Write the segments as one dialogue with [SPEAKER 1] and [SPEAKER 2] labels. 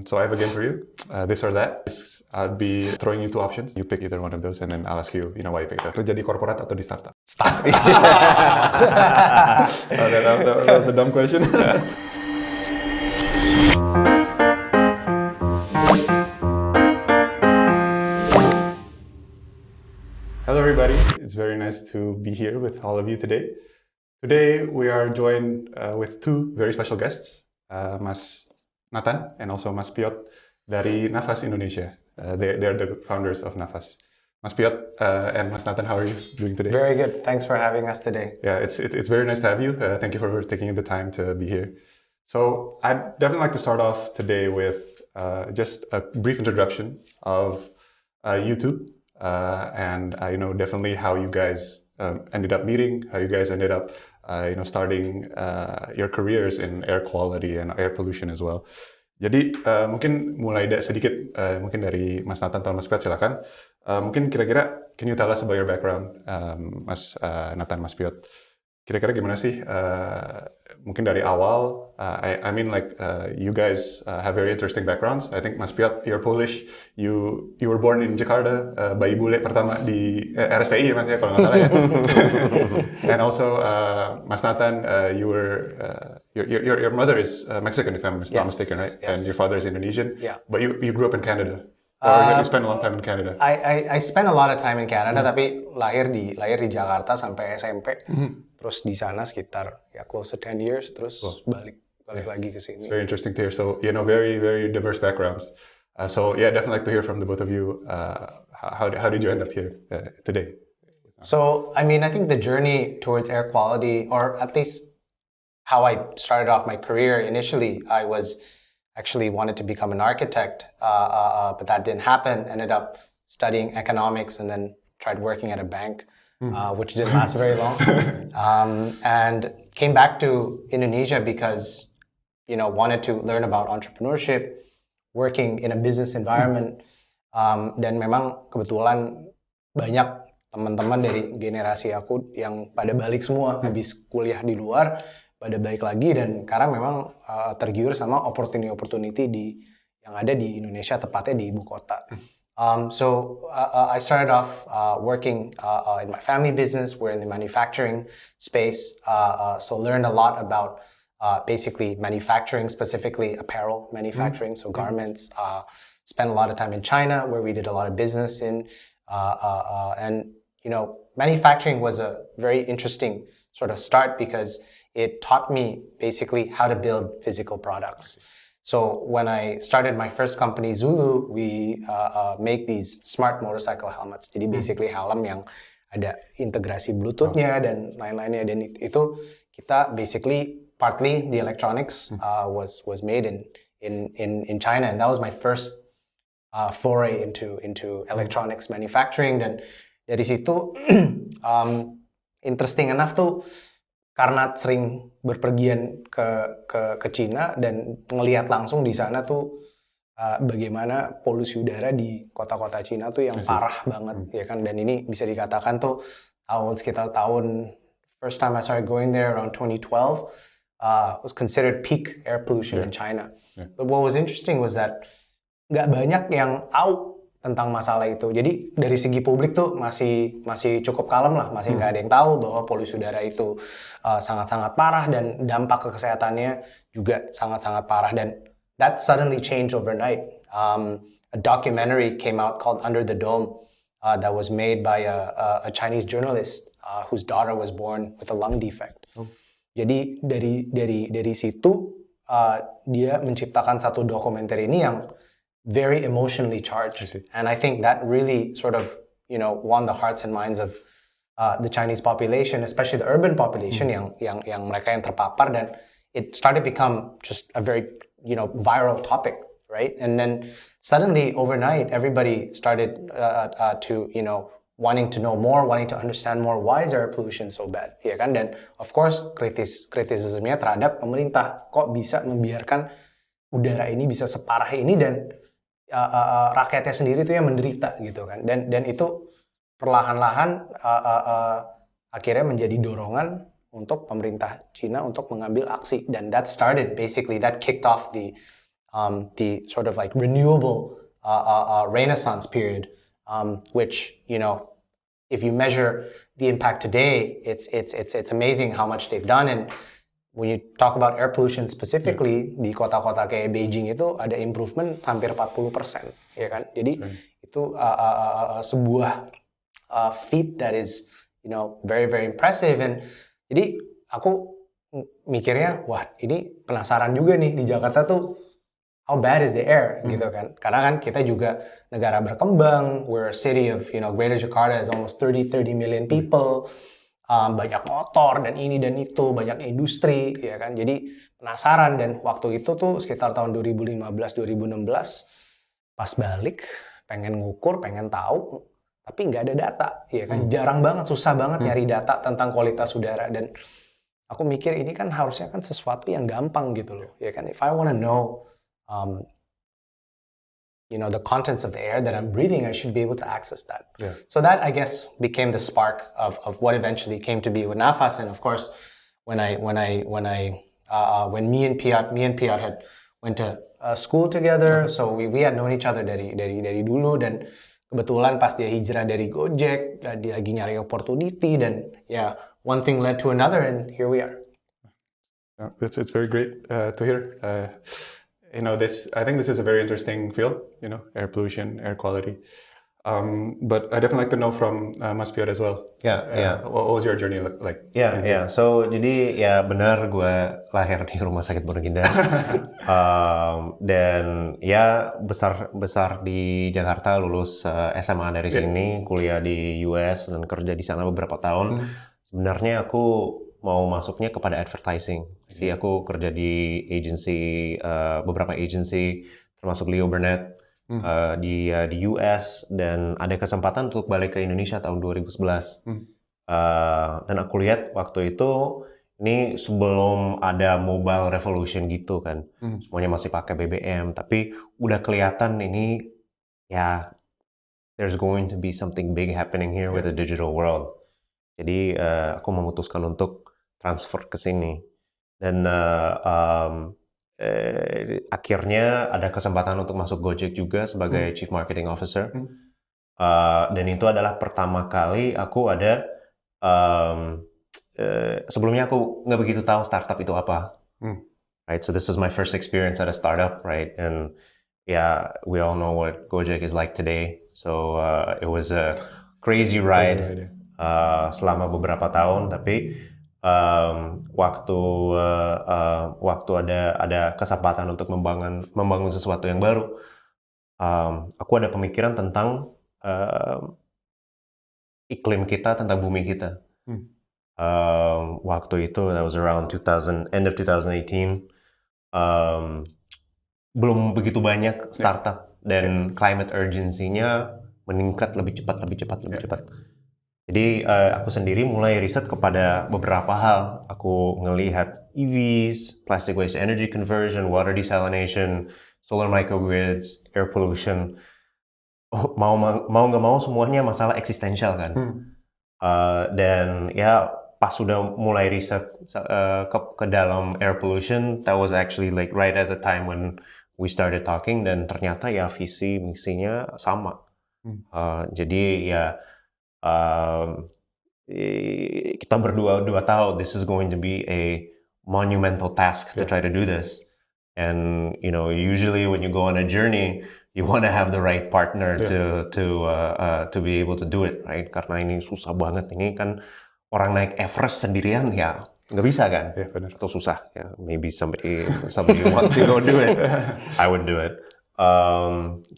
[SPEAKER 1] So I have a game for you. This or that. I'll be throwing you two options. You pick either one of those, and then I'll ask you, why you pick that. Kerja di korporat atau di startup?
[SPEAKER 2] Start.
[SPEAKER 1] That was a dumb question. Hello, everybody. It's very nice to be here with all of you today. Today, we are joined with two very special guests, Mas Nathan and also Mas Piot dari Nafas Indonesia. They're the founders of Nafas. Mas Piot and Mas Nathan, how are you doing today?
[SPEAKER 2] Very good. Thanks for having us today.
[SPEAKER 1] Yeah, it's very nice to have you. Thank you for taking the time to be here. So I'd definitely like to start off today with just a brief introduction of you two. And definitely how you guys ended up meeting, how you guys ended up starting your careers in air quality and air pollution as well. Jadi mungkin mulai sedikit mungkin dari Mas Nathan atau Mas Piot, silakan. Mungkin kira-kira can you tell us about your background, Mas Nathan, Mas Piot? Kira-kira gimana sih mungkin dari awal? I mean you guys have very interesting backgrounds. I think Mas Piot, you're Polish. You were born in Jakarta, bayi bule pertama di RSPI ya Mas ya kalau nggak salah ya. And also Mas Nathan, your mother is Mexican if I'm not mistaken, right?
[SPEAKER 2] Yes.
[SPEAKER 1] And your father is Indonesian.
[SPEAKER 2] Yeah.
[SPEAKER 1] But you grew up in Canada. Or you spent a long time in Canada?
[SPEAKER 2] I spent a lot of time in Canada, tapi lahir di Jakarta sampai SMP. Terus di sana sekitar close to 10 years, terus balik lagi ke sini.
[SPEAKER 1] It's very interesting to hear. So, very, very diverse backgrounds. So, definitely like to hear from the both of you. How did you end up here today?
[SPEAKER 2] So, I think the journey towards air quality, or at least how I started off my career initially, I was actually wanted to become an architect, but that didn't happen. Ended up studying economics and then tried working at a bank, which didn't last very long. And came back to Indonesia because, wanted to learn about entrepreneurship, working in a business environment. Dan memang kebetulan banyak teman-teman dari generasi aku yang pada balik semua, habis kuliah di luar, pada balik lagi, dan karena memang tergiur sama opportunity yang ada di Indonesia, tepatnya di ibu kota. So I started off working in my family business. We're in the manufacturing space, so learned a lot about basically manufacturing, specifically apparel manufacturing, so garments. Spent a lot of time in China where we did a lot of business in, and manufacturing was a very interesting sort of start because it taught me basically how to build physical products. So when I started my first company, Zulu, we make these smart motorcycle helmets. Jadi basically helm yang ada integrasi Bluetooth-nya dan lain-lainnya. Dan itu kita basically partly the electronics was made in China, and that was my first foray into electronics manufacturing. Dan dari situ interesting enough tuh, karena sering berpergian ke Cina dan ngelihat langsung di sana tuh bagaimana polusi udara di kota-kota Cina tuh yang parah banget, ya kan. Dan ini bisa dikatakan tuh sekitar tahun first time I started going there around 2012 was considered peak air pollution in China. But what was interesting was that nggak banyak yang tahu tentang masalah itu. Jadi dari segi publik tuh masih cukup kalem lah, masih nggak ada yang tahu bahwa polusi udara itu sangat-sangat parah dan dampak ke kesehatannya juga sangat-sangat parah. Dan that suddenly changed overnight. A documentary came out called Under the Dome that was made by a Chinese journalist whose daughter was born with a lung defect. Jadi dari situ dia menciptakan satu dokumenter ini yang very emotionally charged, and I think that really sort of won the hearts and minds of the Chinese population, especially the urban population yang mereka yang terpapar, dan it started become just a very viral topic, right? And then suddenly overnight everybody started to wanting to know more, wanting to understand more, why is air pollution so bad, ya kan? Dan of course kritisismenya terhadap pemerintah, kok bisa membiarkan udara ini bisa separah ini dan rakyatnya sendiri tuh yang menderita gitu kan. Dan itu perlahan-lahan akhirnya menjadi dorongan untuk pemerintah Cina untuk mengambil aksi, dan that kicked off the the sort of like renewable renaissance period, which, you know, if you measure the impact today, it's amazing how much they've done. And when you talk about air pollution specifically, di kota-kota kayak Beijing itu ada improvement hampir 40%, ya kan? Jadi itu sebuah feat that is, you know, very very impressive. And jadi aku mikirnya, wah ini penasaran juga nih di Jakarta tuh how bad is the air gitu kan? Karena kan kita juga negara berkembang, we're a city of, you know, Greater Jakarta is almost 30 million people, banyak motor dan ini dan itu, banyak industri, ya kan? Jadi penasaran, dan waktu itu tuh sekitar tahun 2015-2016 pas balik pengen ngukur, pengen tahu, tapi nggak ada data, ya kan? Jarang banget, susah banget nyari data tentang kualitas udara, dan aku mikir ini kan harusnya kan sesuatu yang gampang gitu loh, ya kan? If I wanna know you know, the contents of the air that I'm breathing, I should be able to access that.
[SPEAKER 1] Yeah.
[SPEAKER 2] So that, I guess, became the spark of what eventually came to be with Nafas. And of course, when me and Piat had went to school together, so we had known each other dari dulu, dan kebetulan pas dia hijrah dari Gojek, dia lagi nyari opportunity, dan yeah, one thing led to another, and here we are.
[SPEAKER 1] Yeah, it's very great to hear. You know, I think this is a very interesting field, you know, air pollution, air quality. But I definitely like to know from Mas Piot as well. What was your journey like?
[SPEAKER 3] So, jadi ya benar gue lahir di Rumah Sakit Pondok Indah. Dan ya besar di Jakarta, lulus SMA dari sini, kuliah di US dan kerja di sana beberapa tahun. Sebenarnya aku mau masuknya kepada advertising. Jadi aku kerja di beberapa agency, termasuk Leo Burnett di US, dan ada kesempatan untuk balik ke Indonesia tahun 2011. Dan aku lihat waktu itu, ini sebelum ada mobile revolution gitu kan, semuanya masih pakai BBM, tapi udah kelihatan ini ya there's going to be something big happening here with the digital world. Jadi aku memutuskan untuk transfer ke sini, dan akhirnya ada kesempatan untuk masuk Gojek juga sebagai Chief Marketing Officer. Dan itu adalah pertama kali aku ada, sebelumnya aku nggak begitu tahu startup itu apa. Right, so this was my first experience at a startup, right? And yeah, we all know what Gojek is like today. So it was a crazy ride selama beberapa tahun, tapi waktu ada kesempatan untuk membangun sesuatu yang baru, aku ada pemikiran tentang iklim kita, tentang bumi kita. Waktu itu, that was around end of 2018, belum begitu banyak startup, dan climate urgency-nya meningkat lebih cepat. Jadi aku sendiri mulai riset kepada beberapa hal. Aku ngelihat EVs, plastic waste energy conversion, water desalination, solar microgrids, air pollution. Mau nggak mau semuanya masalah eksistensial kan. Dan ya pas sudah mulai riset ke dalam air pollution, that was actually like right at the time when we started talking, dan ternyata ya visi misinya sama. Jadi ya kita berdua tahu this is going to be a monumental task to try to do this. And you know, usually when you go on a journey, you want to have the right partner to be able to do it, right? Karena ini susah banget. Ini kan orang naik Everest sendirian ya nggak bisa kan?
[SPEAKER 1] Benar.
[SPEAKER 3] Atau susah ya. Maybe somebody wants to go do it. I would do it.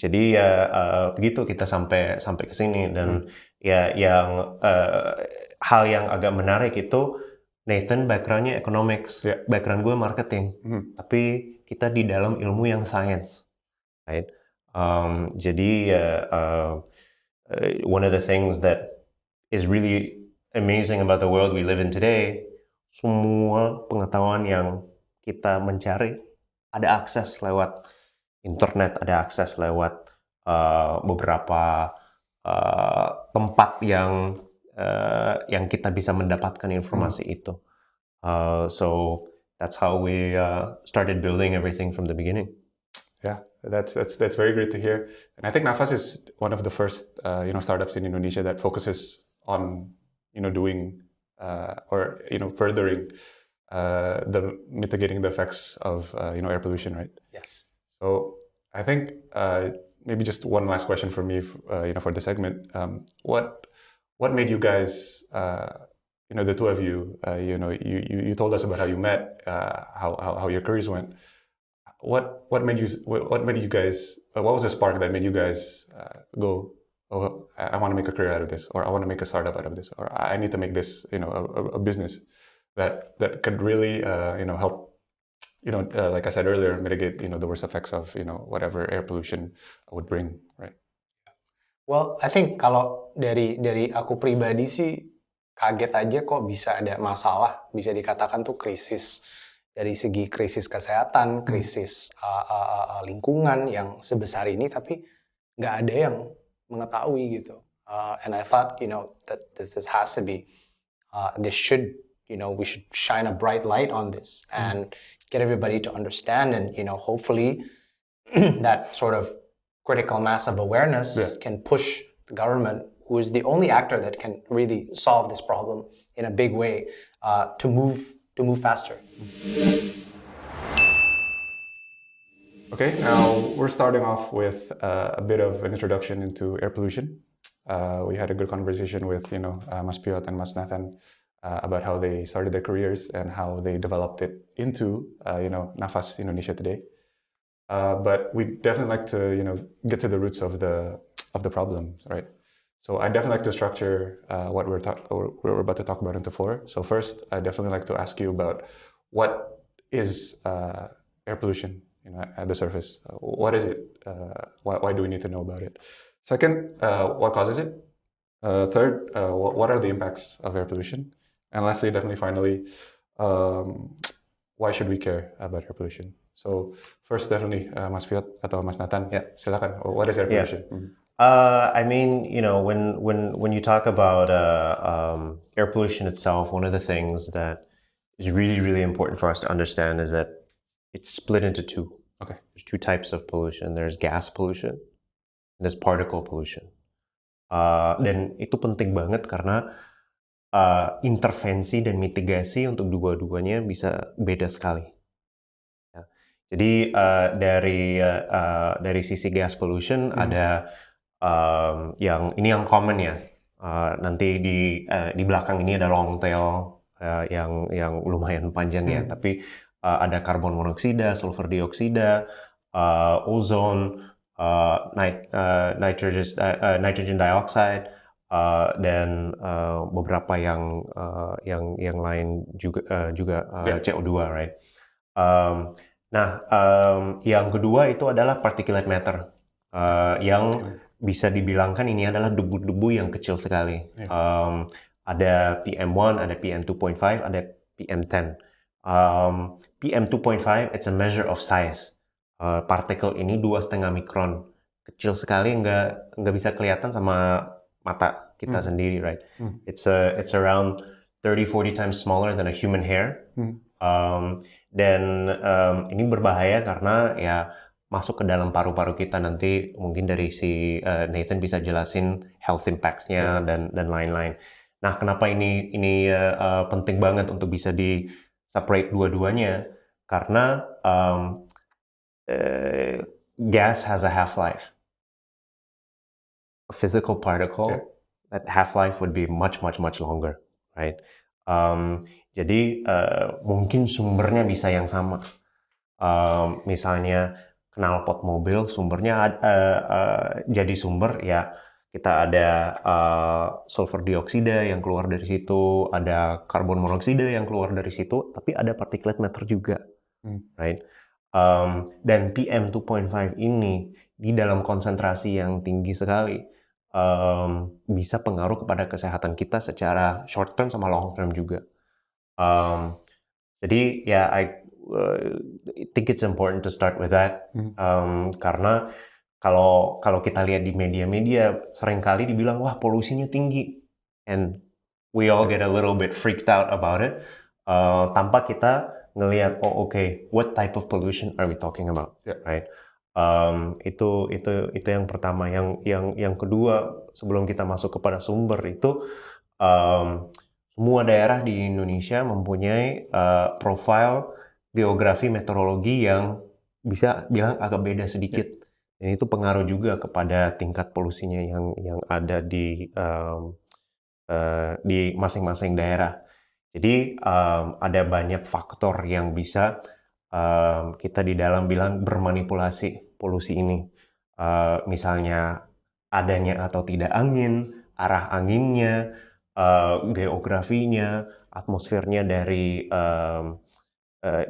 [SPEAKER 3] Jadi ya begitu kita sampai ke sini, dan ya yang hal yang agak menarik itu, Nathan background-nya economics, background gue marketing, tapi kita di dalam ilmu yang science, right? Jadi one of the things that is really amazing about the world we live in today, semua pengetahuan yang kita mencari ada akses lewat internet, ada akses lewat beberapa tempat yang kita bisa mendapatkan informasi itu. So that's how we started building everything from the beginning.
[SPEAKER 1] Yeah, that's very great to hear. And I think Nafas is one of the first startups in Indonesia that focuses on doing or furthering the mitigating the effects of air pollution, right?
[SPEAKER 2] Yes.
[SPEAKER 1] So I think maybe just one last question for me, for the segment. What made you guys, the two of you, you told us about how you met, how your careers went. What made you guys? What was the spark that made you guys go? Oh, I want to make a career out of this, or I want to make a startup out of this, or I need to make this, a business that could really, help, like I said earlier, mitigate, the worst effects of, whatever air pollution would bring, right?
[SPEAKER 2] Well, I think kalau dari aku pribadi sih kaget aja kok bisa ada masalah, bisa dikatakan tuh krisis dari segi krisis kesehatan, krisis lingkungan yang sebesar ini, tapi nggak ada yang mengetahui gitu. And I thought, that this has to be, we should shine a bright light on this and get everybody to understand, and hopefully that sort of critical mass of awareness can push the government, who is the only actor that can really solve this problem in a big way, to move faster.
[SPEAKER 1] Okay, now we're starting off with a bit of an introduction into air pollution. We had a good conversation with Mas Piot and Mas Nathan about how they started their careers and how they developed it into Nafas Indonesia today. But we definitely like to get to the roots of the problems, right? So I definitely like to structure what we're about to talk about into four. So first, I definitely like to ask you about what is air pollution, at the surface. What is it? Why do we need to know about it? Second, what causes it? Third, what are the impacts of air pollution? And lastly, finally, why should we care about air pollution? So first, definitely, Mas Piot atau Mas Nathan, silakan. What is air pollution?
[SPEAKER 3] I mean, when you talk about air pollution itself, one of the things that is really, really important for us to understand is that it's split into two.
[SPEAKER 1] Okay.
[SPEAKER 3] There's two types of pollution. There's gas pollution, and there's particle pollution. Dan itu penting banget karena intervensi dan mitigasi untuk dua-duanya bisa beda sekali. Ya. Jadi dari sisi gas pollution ada yang common ya. Nanti di belakang ini ada long tail yang lumayan panjang ya. Tapi ada karbon monoksida, sulfur dioksida, ozon, nitrogen dioxide, dan beberapa yang lain juga CO2, right? Yang kedua itu adalah particulate matter, yang bisa dibilangkan ini adalah debu-debu yang kecil sekali. Ada PM1, ada PM2.5, ada PM10. PM2.5 it's a measure of size. Partikel ini 2,5 mikron, kecil sekali, nggak bisa kelihatan sama mata kita sendiri, right? It's around 30-40 times smaller than a human hair. Dan ini berbahaya karena ya masuk ke dalam paru-paru kita. Nanti mungkin dari si Nathan bisa jelasin health impacts-nya dan lain-lain. Nah, kenapa ini penting banget untuk bisa di separate dua-duanya? Karena gas has a half-life. A physical particle, that half-life would be much longer, right? Jadi mungkin sumbernya bisa yang sama. Misalnya knalpot mobil, sumbernya jadi sumber ya. Kita ada sulfur dioksida yang keluar dari situ, ada karbon monoksida yang keluar dari situ, tapi ada particulate matter juga, right? Dan PM2.5 ini di dalam konsentrasi yang tinggi sekali bisa pengaruh kepada kesehatan kita secara short term sama long term juga. Jadi ya, I think it's important to start with that, karena kalau kita lihat di media-media seringkali dibilang wah polusinya tinggi, and we all get a little bit freaked out about it, tanpa kita ngelihat okay, what type of pollution are we talking about, right? Itu yang pertama. Yang kedua, sebelum kita masuk kepada sumber itu, semua daerah di Indonesia mempunyai profil geografi meteorologi yang bisa bilang agak beda sedikit. Dan itu pengaruh juga kepada tingkat polusinya yang ada di masing-masing daerah. Jadi ada banyak faktor yang bisa kita di dalam bilang bermanipulasi polusi ini. Misalnya adanya atau tidak angin, arah anginnya, geografinya, atmosfernya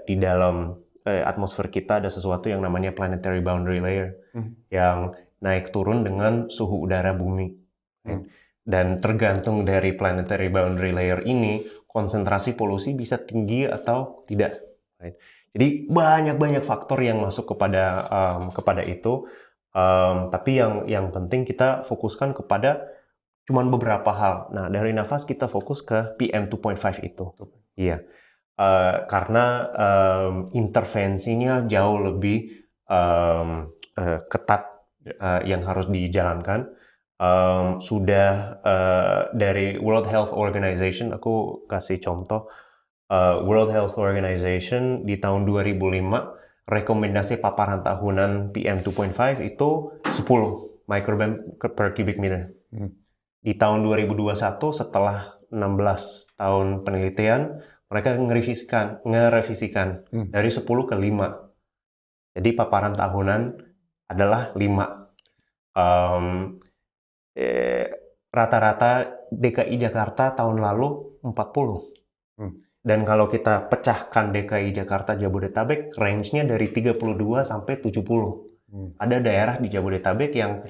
[SPEAKER 3] di dalam atmosfer kita ada sesuatu yang namanya planetary boundary layer yang naik turun dengan suhu udara bumi. Dan tergantung dari planetary boundary layer ini, konsentrasi polusi bisa tinggi atau tidak. Jadi banyak faktor yang masuk kepada itu. Tapi yang penting kita fokuskan kepada cuman beberapa hal. Nah, dari nafas kita fokus ke PM 2.5 itu. Iya. Karena intervensinya jauh lebih ketat yang harus dijalankan. Sudah dari World Health Organization, aku kasih contoh. World Health Organization di tahun 2005 rekomendasi paparan tahunan PM 2.5 itu 10 microgram per cubic meter. Di tahun 2021 setelah 16 tahun penelitian, mereka ngerevisikan dari 10 ke 5. Jadi paparan tahunan adalah 5. Rata-rata DKI Jakarta tahun lalu 40. Dan kalau kita pecahkan DKI Jakarta Jabodetabek, range-nya dari 32 sampai 70. Ada daerah di Jabodetabek yang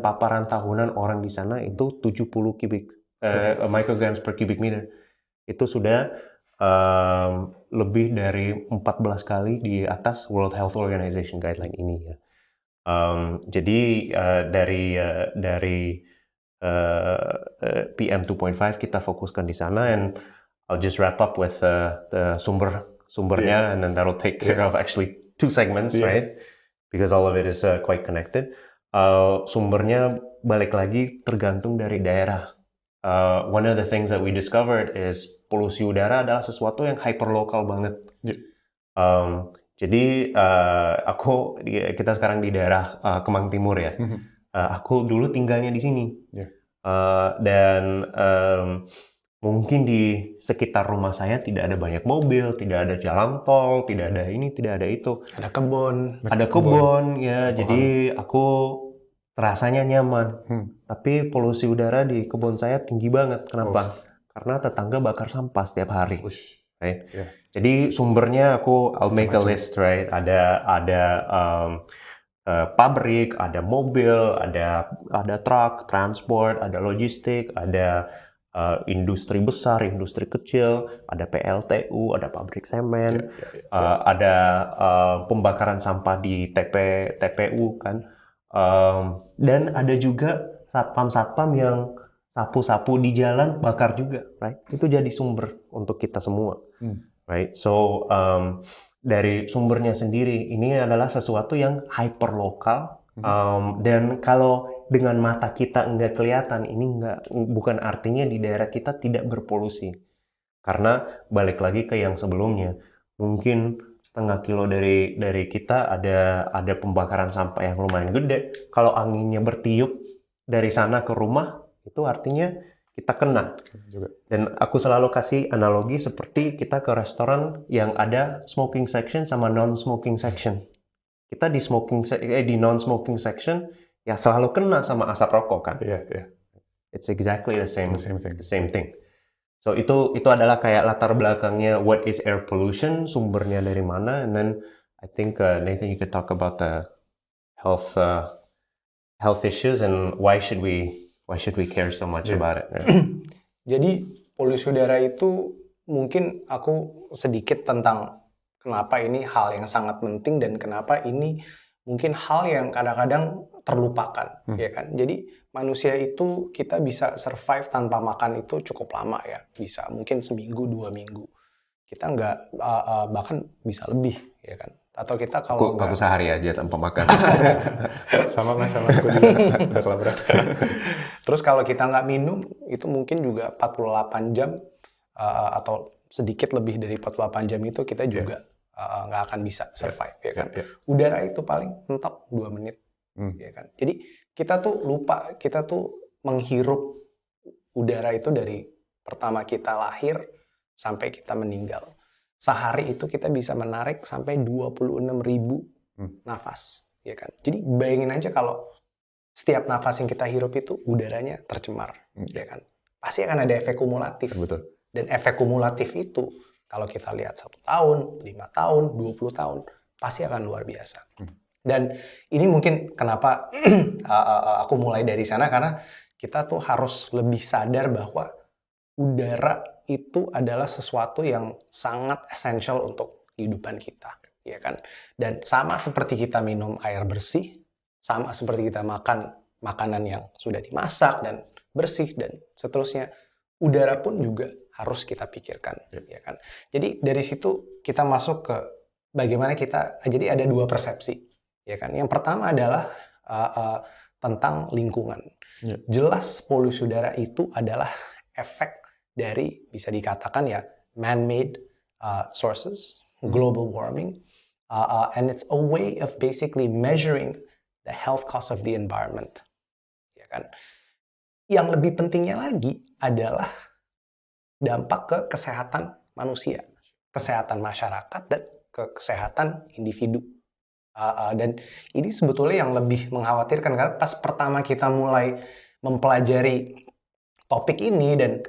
[SPEAKER 3] paparan tahunan orang di sana itu 70 micrograms per cubic meter. Itu sudah lebih dari 14 kali di atas World Health Organization guideline ini ya. Jadi dari PM 2.5 kita fokuskan di sana, and I'll just wrap up with the sumbernya, and then that'll take care of actually 2 segments, right? Because all of it is quite connected. Sumbernya balik lagi tergantung dari daerah. One of the things that we discovered is polusi udara adalah sesuatu yang hyperlokal banget. Jadi kita sekarang di daerah Kemang Timur ya. Aku dulu tinggalnya di sini. Dan mungkin di sekitar rumah saya tidak ada banyak mobil, tidak ada jalan tol, tidak ada ini, tidak ada itu.
[SPEAKER 2] Ada kebun.
[SPEAKER 3] Ada kebun ya. Jadi aku rasanya nyaman. Tapi polusi udara di kebun saya tinggi banget. Kenapa? Karena tetangga bakar sampah setiap hari. Right? Jadi sumbernya I'll make a list, right? Ada pabrik, ada mobil, ada truk, transport, ada logistik, ada industri besar, industri kecil, ada PLTU, ada pabrik semen, ada pembakaran sampah di TPU kan, dan ada juga satpam yang sapu-sapu di jalan bakar juga, right? Itu jadi sumber untuk kita semua, right? So dari sumbernya sendiri ini adalah sesuatu yang hyperlokal. Dan kalau dengan mata kita nggak kelihatan, ini bukan artinya di daerah kita tidak berpolusi. Karena balik lagi ke yang sebelumnya, mungkin setengah kilo dari kita ada pembakaran sampah yang lumayan gede. Kalau anginnya bertiup dari sana ke rumah, itu artinya kita kena. Dan aku selalu kasih analogi seperti kita ke restoran yang ada smoking section sama non-smoking section. Kita di non-smoking section ya selalu kena sama asap rokok kan. It's exactly the same thing. So itu adalah kayak latar belakangnya what is air pollution, sumbernya dari mana, and then I think Nathan, you could talk about the health issues and why should we care so much about it.
[SPEAKER 2] Jadi polusi udara itu mungkin aku sedikit tentang kenapa ini hal yang sangat penting dan kenapa ini mungkin hal yang kadang-kadang terlupakan, ya kan? Jadi manusia itu kita bisa survive tanpa makan itu cukup lama ya, bisa mungkin seminggu 2 minggu. Kita nggak bahkan bisa lebih, ya kan? Atau kita kalau
[SPEAKER 3] Aku sehari aja tanpa makan.
[SPEAKER 1] Sama mas, sama aku juga udah kelaparan.
[SPEAKER 2] Terus kalau kita nggak minum, itu mungkin juga 48 jam atau sedikit lebih dari 48 jam itu kita juga nggak akan bisa survive, ya kan? Udara itu paling mentok 2 menit, ya kan? Jadi kita tuh lupa, kita tuh menghirup udara itu dari pertama kita lahir sampai kita meninggal. Sehari itu kita bisa menarik sampai 26.000 nafas, ya kan? Jadi bayangin aja kalau setiap nafas yang kita hirup itu udaranya tercemar, ya kan? Pasti akan ada efek kumulatif.
[SPEAKER 1] Betul.
[SPEAKER 2] Dan efek kumulatif itu kalau kita lihat 1 tahun, 5 tahun, 20 tahun, pasti akan luar biasa. Dan ini mungkin kenapa aku mulai dari sana, karena kita tuh harus lebih sadar bahwa udara itu adalah sesuatu yang sangat esensial untuk kehidupan kita, ya kan? Dan sama seperti kita minum air bersih, sama seperti kita makan makanan yang sudah dimasak dan bersih dan seterusnya, udara pun juga harus kita pikirkan, ya kan? Jadi dari situ kita masuk ke bagaimana kita, jadi ada 2 persepsi, ya kan? Yang pertama adalah tentang lingkungan. Jelas polusi udara itu adalah efek dari, bisa dikatakan ya, man-made sources, global warming, and it's a way of basically measuring the health cost of the environment, ya kan? Yang lebih pentingnya lagi adalah dampak ke kesehatan manusia, kesehatan masyarakat, dan ke kesehatan individu. Dan ini sebetulnya yang lebih mengkhawatirkan, karena pas pertama kita mulai mempelajari topik ini, dan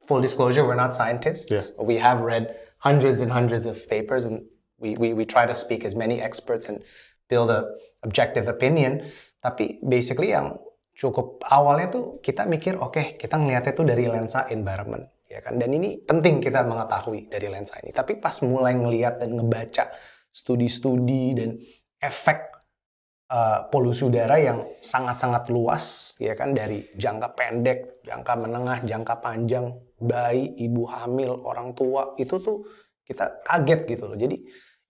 [SPEAKER 2] full disclosure, we're not scientists. We have read hundreds and hundreds of papers, and we try to speak as many experts and build a objective opinion. Tapi basically yang cukup awalnya tuh kita mikir, oke, kita ngeliatnya tuh dari lensa environment, ya kan? Dan ini penting kita mengetahui dari lensa ini. Tapi pas mulai ngeliat dan ngebaca studi-studi dan efek polusi udara yang sangat-sangat luas, ya kan, dari jangka pendek, jangka menengah, jangka panjang, bayi, ibu hamil, orang tua, itu tuh kita kaget gitu loh. Jadi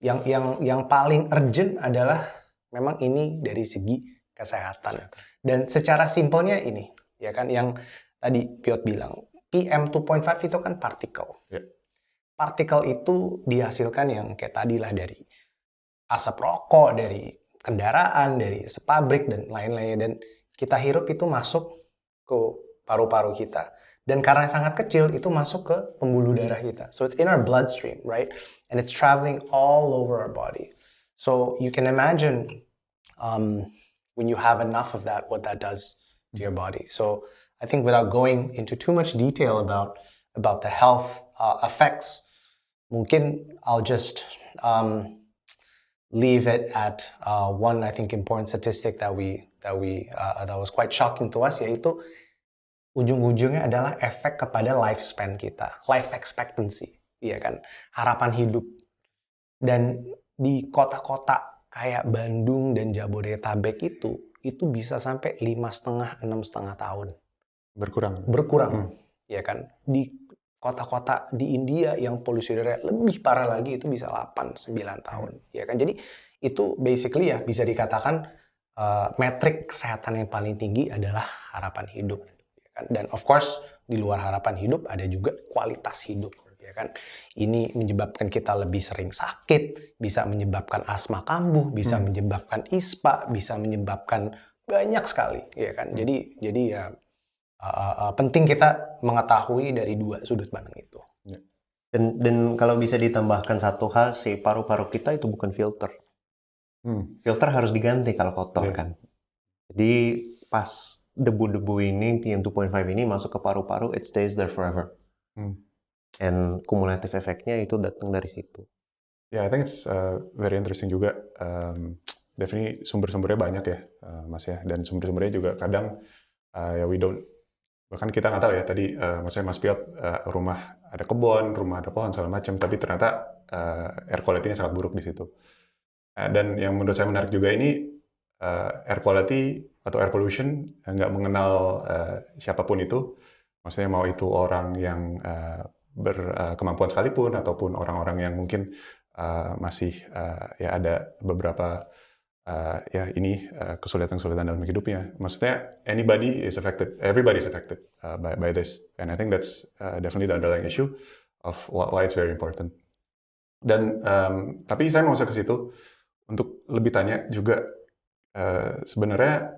[SPEAKER 2] yang paling urgent adalah memang ini dari segi kesehatan. Dan secara simpelnya ini, ya kan, yang tadi Piot bilang, PM 2.5 itu kan partikel. Partikel itu dihasilkan yang kayak tadi lah, dari asap rokok, dari kendaraan, dari pabrik, dan lain-lainnya. Dan kita hirup itu masuk ke paru-paru kita. Dan karena sangat kecil, itu masuk ke pembuluh darah kita. So it's in our bloodstream, right? And it's traveling all over our body. So you can imagine when you have enough of that, what that does to your body. So I think without going into too much detail about the health effects, mungkin I'll just leave it at one, I think, important statistic that was quite shocking to us, yaitu ujung-ujungnya adalah efek kepada lifespan kita, life expectancy, ya kan, harapan hidup. Dan di kota-kota kayak Bandung dan Jabodetabek itu bisa sampai 5,5-6,5 tahun. Berkurang, ya kan. Di kota-kota di India yang polusi udara lebih parah lagi itu bisa 8-9 tahun, ya kan. Jadi itu basically ya bisa dikatakan metrik kesehatan yang paling tinggi adalah harapan hidup, ya kan. Dan of course di luar harapan hidup ada juga kualitas hidup, ya kan. Ini menyebabkan kita lebih sering sakit, bisa menyebabkan asma kambuh, bisa menyebabkan ISPA, bisa menyebabkan banyak sekali, ya kan. Jadi ya penting kita mengetahui dari 2 sudut pandang itu.
[SPEAKER 3] Dan kalau bisa ditambahkan satu hal sih, paru-paru kita itu bukan filter. Filter harus diganti kalau kotor kan. Jadi pas debu-debu ini, PM 2.5 ini masuk ke paru-paru, it stays there forever. And kumulatif efeknya itu datang dari situ.
[SPEAKER 1] Yeah, I think it's very interesting juga. Definitely sumber-sumbernya banyak ya, Mas ya. Dan sumber-sumbernya juga kadang ya bahkan kita nggak tahu ya tadi, maksudnya Mas Piot, rumah ada kebun, rumah ada pohon segala macam, tapi ternyata air quality-nya sangat buruk di situ. Dan yang menurut saya menarik juga ini, air quality atau air pollution nggak mengenal siapapun itu, maksudnya mau itu orang yang berkemampuan sekalipun ataupun orang-orang yang mungkin masih ya ada beberapa kesulitan-kesulitan dalam hidupnya. Maksudnya everybody is affected by this, and I think that's definitely the underlying issue of why it's very important. Dan tapi saya mau masuk ke situ untuk lebih tanya juga sebenarnya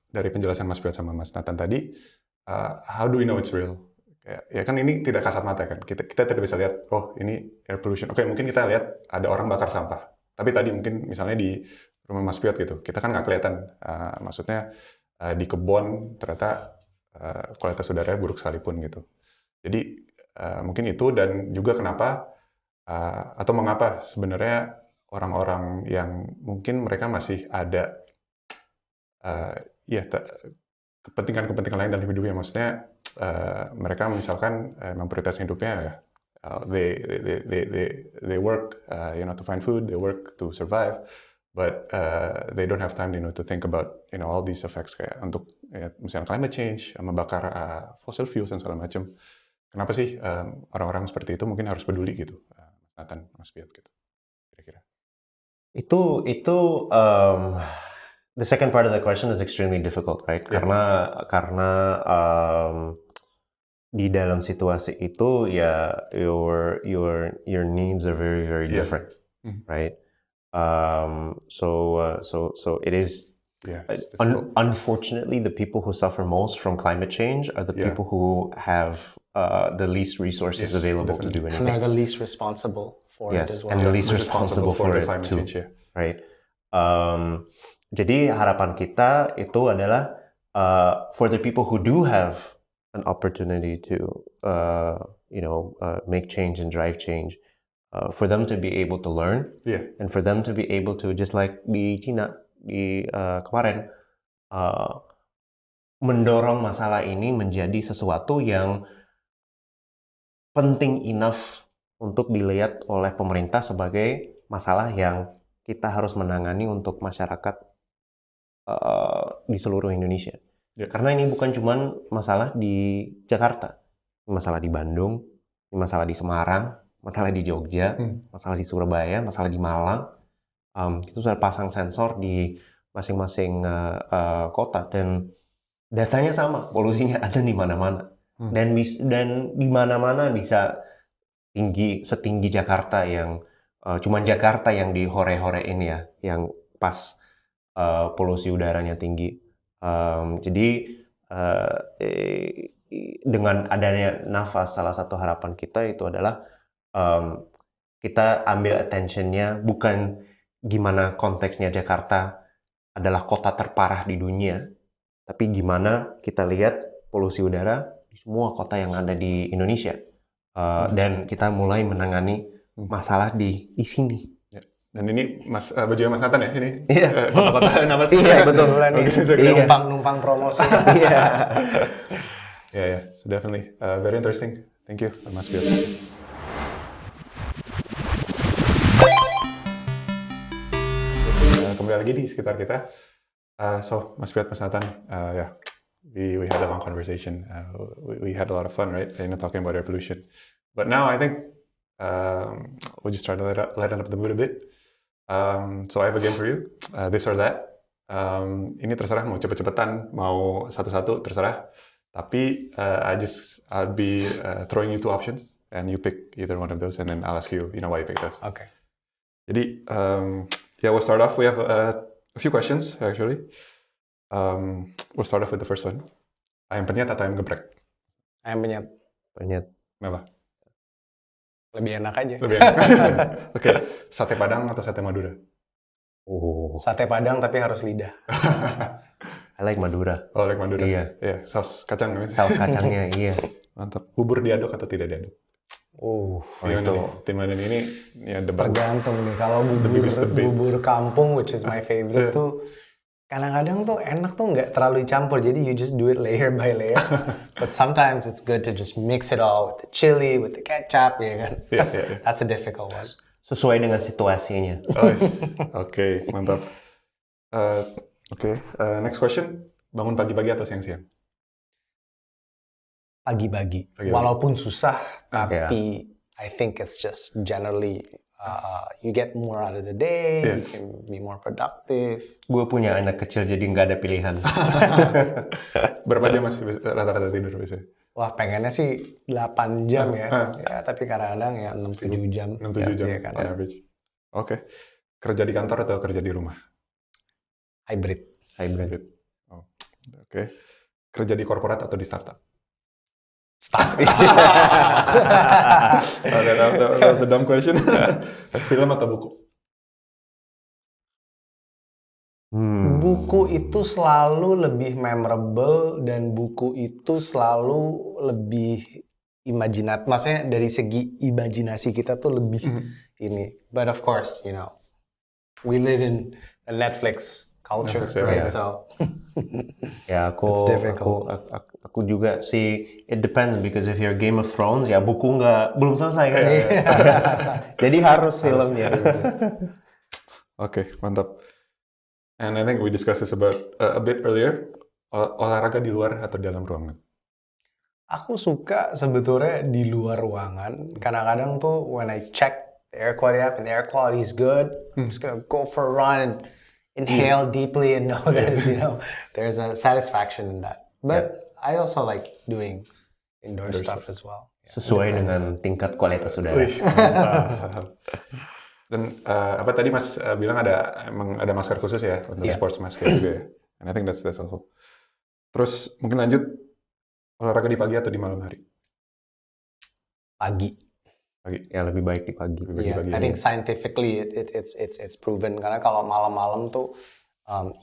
[SPEAKER 1] dari penjelasan Mas Piot sama Mas Nathan tadi, how do we know it's real? Ya kan ini tidak kasat mata kan, kita tidak bisa lihat, oh ini air pollution. Oke, mungkin kita lihat ada orang bakar sampah, tapi tadi mungkin misalnya di rumah Mas Piot gitu, kita kan nggak kelihatan, maksudnya di kebun ternyata kualitas udaranya buruk sekalipun gitu. Jadi mungkin itu, dan juga kenapa atau mengapa sebenarnya orang-orang yang mungkin mereka masih ada kepentingan-kepentingan lain dalam hidupnya, maksudnya mereka misalkan memprioritaskan hidupnya ya, they work to find food, they work to survive, but they don't have time to think about all these effects, kayak untuk misalnya climate change, membakar fossil fuels dan segala macam. Kenapa sih orang-orang seperti itu mungkin harus peduli gitu, Nathan, Mas Piot gitu, kira-kira?
[SPEAKER 3] Itu the second part of the question is extremely difficult, right?
[SPEAKER 1] Yeah.
[SPEAKER 3] Karena di dalam situasi itu ya your needs are very very different, right? So it is.
[SPEAKER 1] Yeah, it's difficult.
[SPEAKER 3] Unfortunately, the people who suffer most from climate change are the people who have the least resources available to do
[SPEAKER 2] And
[SPEAKER 3] anything.
[SPEAKER 2] they're the least responsible for it as well.
[SPEAKER 3] And the least responsible for
[SPEAKER 1] the
[SPEAKER 3] it
[SPEAKER 1] climate
[SPEAKER 3] too,
[SPEAKER 1] change, yeah.
[SPEAKER 3] right? Jadi harapan kita itu adalah for the people who do have an opportunity to make change and drive change, for them to be able to learn, and for them to be able to, just like di Cina di kemarin, mendorong masalah ini menjadi sesuatu yang penting enough untuk dilihat oleh pemerintah sebagai masalah yang kita harus menangani untuk masyarakat di seluruh Indonesia. Karena ini bukan cuma masalah di Jakarta, ini masalah di Bandung, ini masalah di Semarang, masalah di Jogja, masalah di Surabaya, masalah di Malang. Itu sudah pasang sensor di masing-masing kota, dan datanya sama, polusinya ada di mana-mana, dan di mana-mana bisa setinggi Jakarta, yang cuman Jakarta yang di hore-horein ya, yang pas polusi udaranya tinggi. Jadi dengan adanya Nafas, salah satu harapan kita itu adalah kita ambil attention-nya bukan gimana konteksnya Jakarta adalah kota terparah di dunia, tapi gimana kita lihat polusi udara di semua kota yang ada di Indonesia, dan kita mulai menangani masalah di sini.
[SPEAKER 1] Dan ini bajunya Mas Nathan ya ini?
[SPEAKER 3] Iya.
[SPEAKER 1] Kota-kota nama sih.
[SPEAKER 2] Iya, betul nih. Numpang promosi.
[SPEAKER 3] Iya.
[SPEAKER 1] Yeah. So definitely very interesting. Thank you, Mas Piot. Kembali lagi di sekitar kita. So Mas Piot, Mas Nathan, we had a long conversation. We had a lot of fun, right? Talking about air pollution. But now I think we'll just try to lighten up the mood a bit. So I have a game for you. This or that. Ini terserah mau cepet-cepetan, mau satu-satu, terserah. Tapi I'll be throwing you two options, and you pick either one of those, and then I'll ask you, why you pick those.
[SPEAKER 2] Okay.
[SPEAKER 1] Jadi, we'll start off. We have a few questions actually. We'll start off with the first one. Ayam penyet atau ayam geprek?
[SPEAKER 2] Ayam penyet.
[SPEAKER 1] Kenapa?
[SPEAKER 2] Lebih enak aja.
[SPEAKER 1] Lebih enak. Oke. Sate Padang atau sate Madura?
[SPEAKER 2] Sate Padang tapi harus lidah.
[SPEAKER 3] I like Madura.
[SPEAKER 1] Oh, like Madura.
[SPEAKER 3] Iya.
[SPEAKER 1] Saus kacang.
[SPEAKER 3] Saus kacangnya, iya.
[SPEAKER 1] Mantap. Bubur diaduk atau tidak diaduk?
[SPEAKER 3] Itu
[SPEAKER 1] tim ini ya debat.
[SPEAKER 2] Tergantung nih. Kalau bubur kampung, which is my favorite tuh, kadang-kadang tuh enak tuh nggak terlalu dicampur, jadi you just do it layer by layer. But sometimes it's good to just mix it all with the chili, with the ketchup, ya kan?
[SPEAKER 1] Yeah.
[SPEAKER 2] That's a difficult one.
[SPEAKER 3] Sesuai dengan situasinya.
[SPEAKER 1] Oke, mantap. Next question. Bangun pagi-pagi atau siang-siang?
[SPEAKER 2] Pagi-pagi. Walaupun susah, tapi I think it's just generally you get more out of the day, you can be more productive.
[SPEAKER 3] Gue punya anak kecil jadi nggak ada pilihan.
[SPEAKER 1] Berapa jam masih rata-rata tidur biasanya?
[SPEAKER 2] Wah, pengennya sih 8 jam ya. Ya, tapi kadang-kadang ya 6-7 jam.
[SPEAKER 1] 6-7 jam
[SPEAKER 2] ya kan,
[SPEAKER 1] on average. Oke. Kerja di kantor atau kerja di rumah?
[SPEAKER 2] Hybrid.
[SPEAKER 3] Hybrid.
[SPEAKER 1] Oh, oke. Kerja di korporat atau di startup?
[SPEAKER 2] Startup.
[SPEAKER 1] That's a dumb question. Film atau buku?
[SPEAKER 2] Buku itu selalu lebih memorable dan buku itu selalu lebih imajinat. Maksudnya dari segi imajinasi kita tuh lebih ini. But of course, you know, we live in a Netflix culture,
[SPEAKER 1] Netflix,
[SPEAKER 2] right?
[SPEAKER 1] yeah.
[SPEAKER 2] So
[SPEAKER 3] Ya
[SPEAKER 2] It's difficult.
[SPEAKER 3] aku juga sih, it depends because if you're Game of Thrones ya buku belum selesai kan. Jadi harus filmnya.
[SPEAKER 1] Oke, mantap. And I think we discussed this about a bit earlier. Olahraga di luar atau dalam ruangan?
[SPEAKER 2] aku suka sebetulnya di luar ruangan. Kadang-kadang tuh when I check the air quality up and the air quality is good, I'm just gonna go for a run and inhale deeply and know that it's, you know, there's a satisfaction in that. But I also like doing indoor stuff as well.
[SPEAKER 3] Sesuai dengan tingkat kualitas udara.
[SPEAKER 1] Wih, mantap. Dan apa tadi Mas bilang emang ada masker khusus ya untuk sports mask juga ya. And I think that's also. Terus mungkin lanjut, olahraga di pagi atau di malam hari?
[SPEAKER 2] Pagi.
[SPEAKER 1] Pagi.
[SPEAKER 3] Ya lebih baik di pagi.
[SPEAKER 2] I think scientifically it's proven karena kalau malam-malam tuh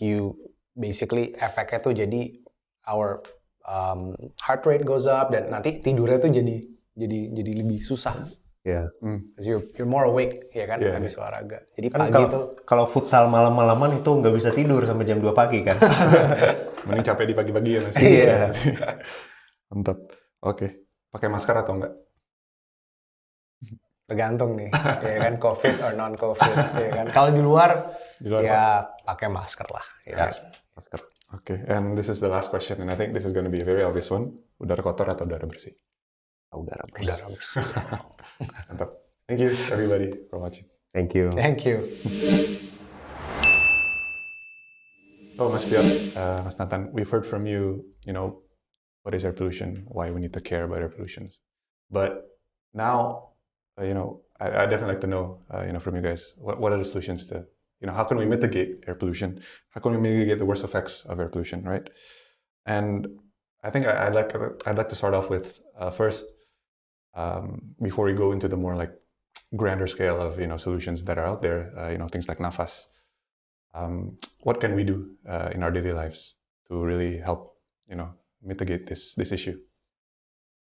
[SPEAKER 2] you basically efeknya tuh jadi our heart rate goes up dan nanti tidurnya tuh jadi lebih susah.
[SPEAKER 3] Ya.
[SPEAKER 2] Because you're more awake ya kan habis olahraga. Jadi
[SPEAKER 3] Kan
[SPEAKER 2] pagi tuh
[SPEAKER 3] kalau futsal malam-malaman itu nggak bisa tidur sampai jam 2 pagi kan.
[SPEAKER 1] Mending capek di pagi-pagi ya Mas.
[SPEAKER 3] Iya.
[SPEAKER 1] Mantap. Oke. Pakai masker atau enggak?
[SPEAKER 2] tergantung nih ya kan COVID or non COVID ya kan. Kalau di luar ya pakai masker lah ya.
[SPEAKER 3] Masker.
[SPEAKER 1] Okay, and this is the last question, and I think this is going to be a very obvious one. Udara kotor atau udara bersih?
[SPEAKER 3] Udara bersih.
[SPEAKER 2] Udara bersih.
[SPEAKER 1] Mantap. Thank you everybody for watching.
[SPEAKER 3] Thank you.
[SPEAKER 2] Thank you.
[SPEAKER 1] Oh, Mas Piotr, Mas Nathan, we've heard from you, you know, what is air pollution, why we need to care about air pollution. But now, you know, I definitely like to know, you know, from you guys, what are the solutions to, you know, how can we mitigate air pollution? How can we mitigate the worst effects of air pollution, right? And I think I'd like to start off with first, before we go into the more like grander scale of, you know, solutions that are out there, you know, things like Nafas. What can we do in our daily lives to really help, you know, mitigate this issue?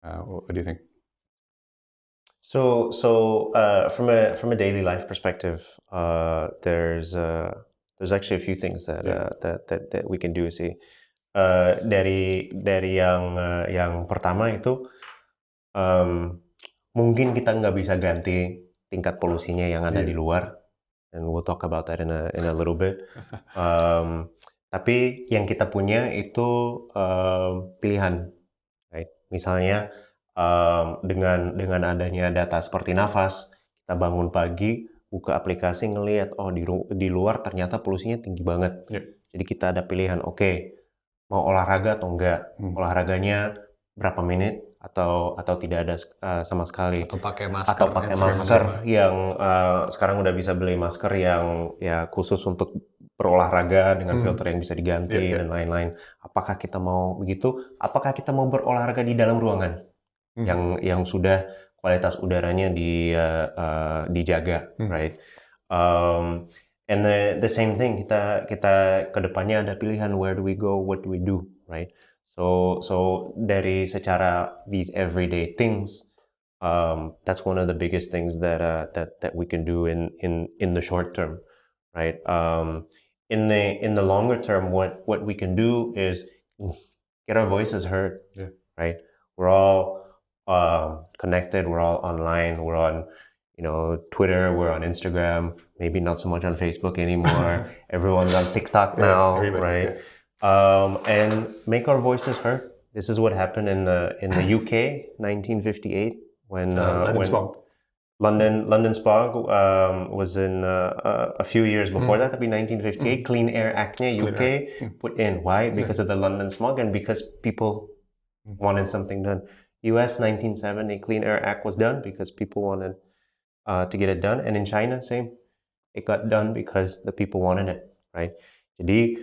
[SPEAKER 1] What do you think?
[SPEAKER 3] So from a daily life perspective, there's actually a few things that we can do sih. Dari yang pertama itu mungkin kita nggak bisa ganti tingkat polusinya yang ada di luar, and we'll talk about that in a little bit. Tapi yang kita punya itu pilihan, right? Misalnya dengan adanya data seperti Nafas, kita bangun pagi, buka aplikasi ngelihat di luar ternyata polusinya tinggi banget. Jadi kita ada pilihan, oke, mau olahraga atau enggak, olahraganya berapa menit atau tidak ada sama sekali,
[SPEAKER 2] atau pakai masker
[SPEAKER 3] yang sekarang udah bisa beli masker yang ya khusus untuk berolahraga dengan filter yang bisa diganti dan lain-lain. Apakah kita mau begitu? Apakah kita mau berolahraga di dalam ruangan yang sudah kualitas udaranya dijaga, right? And the same thing, kita kedepannya ada pilihan, where do we go, what do we do, right? So dari secara these everyday things, that's one of the biggest things that we can do in the short term, right? In the longer term, what we can do is get our voices heard, right? We're all connected, we're all online, we're on, you know, Twitter, we're on Instagram, maybe not so much on Facebook anymore. Everyone's on TikTok now, right? And make our voices heard. This is what happened in the UK, 1958, when London Spa was in a few years before that, tapi 1958 Clean Air Act-nya UK put in. Why? Because of the London smog and because people wanted something done. US 1970 Clean Air Act was done because people wanted to get it done, and in China same, it got done because the people wanted it, right? Jadi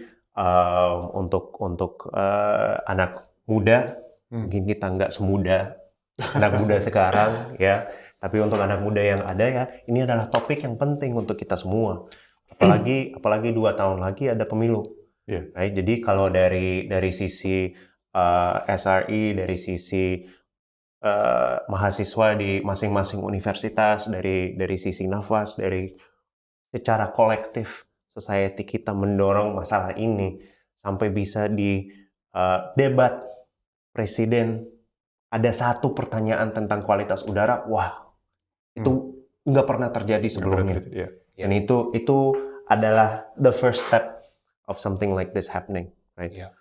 [SPEAKER 3] untuk anak muda mungkin kita nggak semuda anak muda sekarang ya. Tapi untuk anak muda yang ada ya, ini adalah topik yang penting untuk kita semua. Apalagi 2 tahun lagi ada pemilu.
[SPEAKER 1] Yeah.
[SPEAKER 3] Right? Jadi kalau dari sisi SRI, dari sisi mahasiswa di masing-masing universitas, dari sisi Nafas, dari secara kolektif society kita mendorong masalah ini sampai bisa di debat presiden ada satu pertanyaan tentang kualitas udara, wah itu nggak pernah terjadi sebelumnya. Dan itu adalah the first step of something like this happening, right?
[SPEAKER 2] Yeah.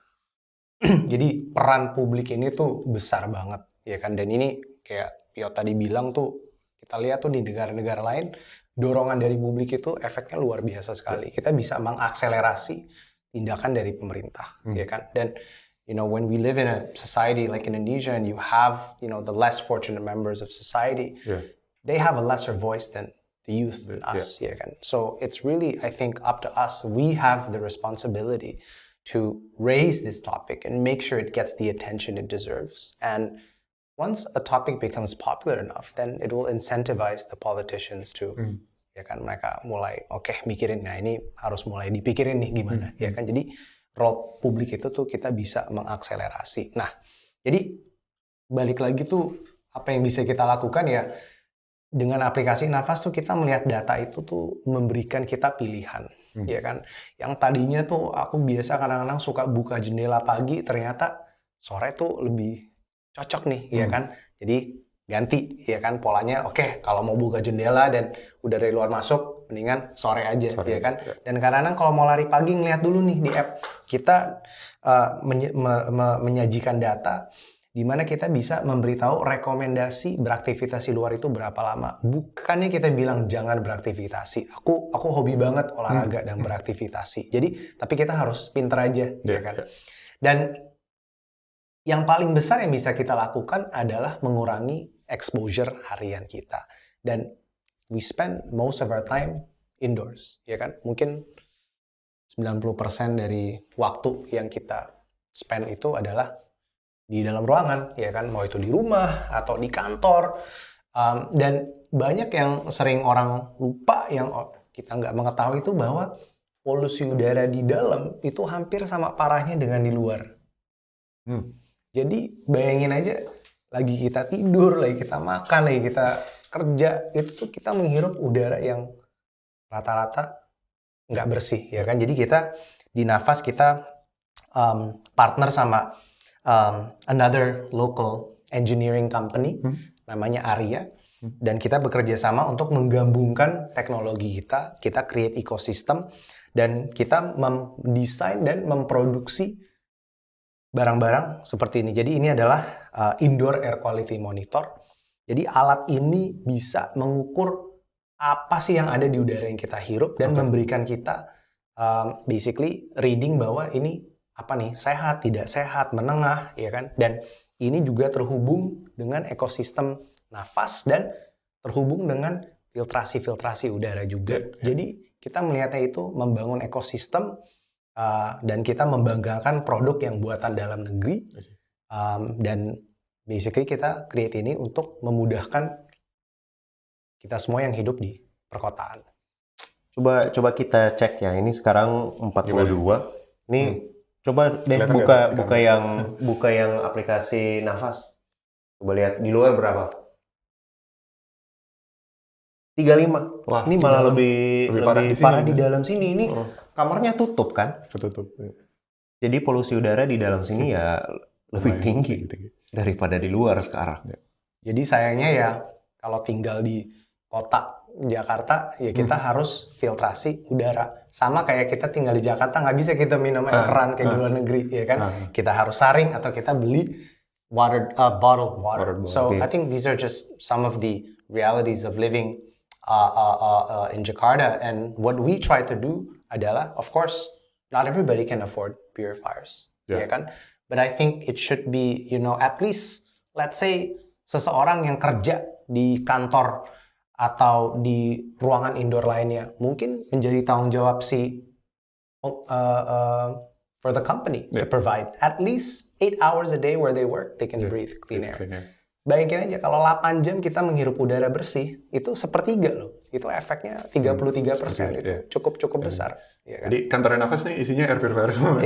[SPEAKER 2] Jadi peran publik ini tuh besar banget, ya kan? Dan ini kayak Pio tadi bilang tuh, kita lihat tuh di negara-negara lain, dorongan dari publik itu efeknya luar biasa sekali. Kita bisa mengakselerasi tindakan dari pemerintah, ya kan? Dan when we live in a society like Indonesia and you have, the less fortunate members of society, they have a lesser voice than the youth than us, ya kan? So it's really, I think, up to us. We have the responsibility to raise this topic and make sure it gets the attention it deserves. And once a topic becomes popular enough, then it will incentivize the politicians to, ya kan, mereka mulai, mikirin, nah ini harus mulai dipikirin nih gimana, ya kan? Jadi role publik itu tuh kita bisa mengakselerasi. Nah, jadi balik lagi tuh apa yang bisa kita lakukan ya, dengan aplikasi Nafas tuh kita melihat data itu tuh memberikan kita pilihan, ya kan? Yang tadinya tuh aku biasa kadang-kadang suka buka jendela pagi, ternyata sore tuh lebih cocok nih, ya kan? Jadi ganti, ya kan? Polanya kalau mau buka jendela dan udah dari luar masuk, mendingan sore aja, ya kan? Dan kadang-kadang kalau mau lari pagi ngeliat dulu nih di app, kita menyajikan data di mana kita bisa memberitahu rekomendasi beraktivitas di luar itu berapa lama. Bukannya kita bilang jangan beraktivitas. Aku hobi banget olahraga dan beraktivitas. Jadi, tapi kita harus pinter aja, ya kan? Dan yang paling besar yang bisa kita lakukan adalah mengurangi exposure harian kita. Dan we spend most of our time indoors, ya kan? Mungkin 90% dari waktu yang kita spend itu adalah di dalam ruangan, ya kan, mau itu di rumah atau di kantor, dan banyak yang sering orang lupa, yang kita nggak mengetahui itu bahwa polusi udara di dalam itu hampir sama parahnya dengan di luar. Jadi bayangin aja, lagi kita tidur, lagi kita makan, lagi kita kerja, itu tuh kita menghirup udara yang rata-rata nggak bersih, ya kan. Jadi kita di Nafas kita partner sama another local engineering company, namanya Aria, dan kita bekerja sama untuk menggabungkan teknologi kita create ekosistem, dan kita mendesain dan memproduksi barang-barang seperti ini. Jadi ini adalah indoor air quality monitor. Jadi alat ini bisa mengukur apa sih yang ada di udara yang kita hirup dan memberikan kita basically reading bahwa ini apa nih, sehat, tidak sehat, menengah, ya kan? Dan ini juga terhubung dengan ekosistem Nafas dan terhubung dengan filtrasi udara juga. Jadi kita melihatnya itu membangun ekosistem dan kita membanggakan produk yang buatan dalam negeri, dan basically kita create ini untuk memudahkan kita semua yang hidup di perkotaan.
[SPEAKER 3] Coba kita cek ya, ini sekarang 42. Ini coba deh buka yang aplikasi Nafas. Coba lihat di luar berapa? 35. Wah, ini malah lebih parah di dalam sini. Ini kamarnya tutup kan?
[SPEAKER 1] Ketutup.
[SPEAKER 3] Jadi polusi udara di dalam sini ya lebih tinggi daripada di luar sekarang.
[SPEAKER 2] Jadi sayangnya ya kalau tinggal di kota Jakarta ya kita harus filtrasi udara. Sama kayak kita tinggal di Jakarta nggak bisa kita minum air keran kayak di luar negeri, ya kan? Kita harus saring atau kita beli bottled water. So I think these are just some of the realities of living in Jakarta. And what we try to do adalah, of course, not everybody can afford purifiers, ya kan? But I think it should be, at least, let's say, seseorang yang kerja di kantor atau di ruangan indoor lainnya, mungkin menjadi tanggung jawab for the company to provide at least 8 hours a day where they work, they can breathe clean air. Bayangin aja kalau 8 jam kita menghirup udara bersih, itu sepertiga loh. Itu efeknya 33%, itu cukup besar. Ya kan?
[SPEAKER 1] Jadi kantor nafas nih isinya air purifier semua.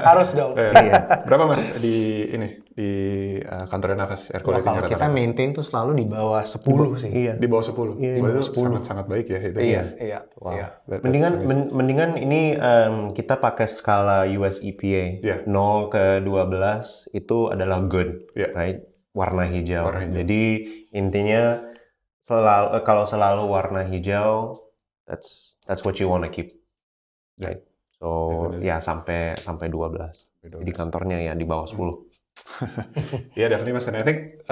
[SPEAKER 2] Harus dong.
[SPEAKER 1] Berapa Mas di kantor nafas air quality?
[SPEAKER 2] Kalau kita maintain tuh selalu di bawah 10 sih.
[SPEAKER 1] Di bawah 10. Di bawah 10. Sangat baik ya itu.
[SPEAKER 2] Iya.
[SPEAKER 1] Wow.
[SPEAKER 2] Iya.
[SPEAKER 3] Mendingan ini kita pakai skala US EPA 0 ke 12 itu adalah good, right? Warna hijau. Jadi intinya kalau selalu warna hijau, that's what you wanna keep. Right? So sampai 12. Di kantornya ya di bawah 10.
[SPEAKER 1] Yeah, definitely Mas. And I think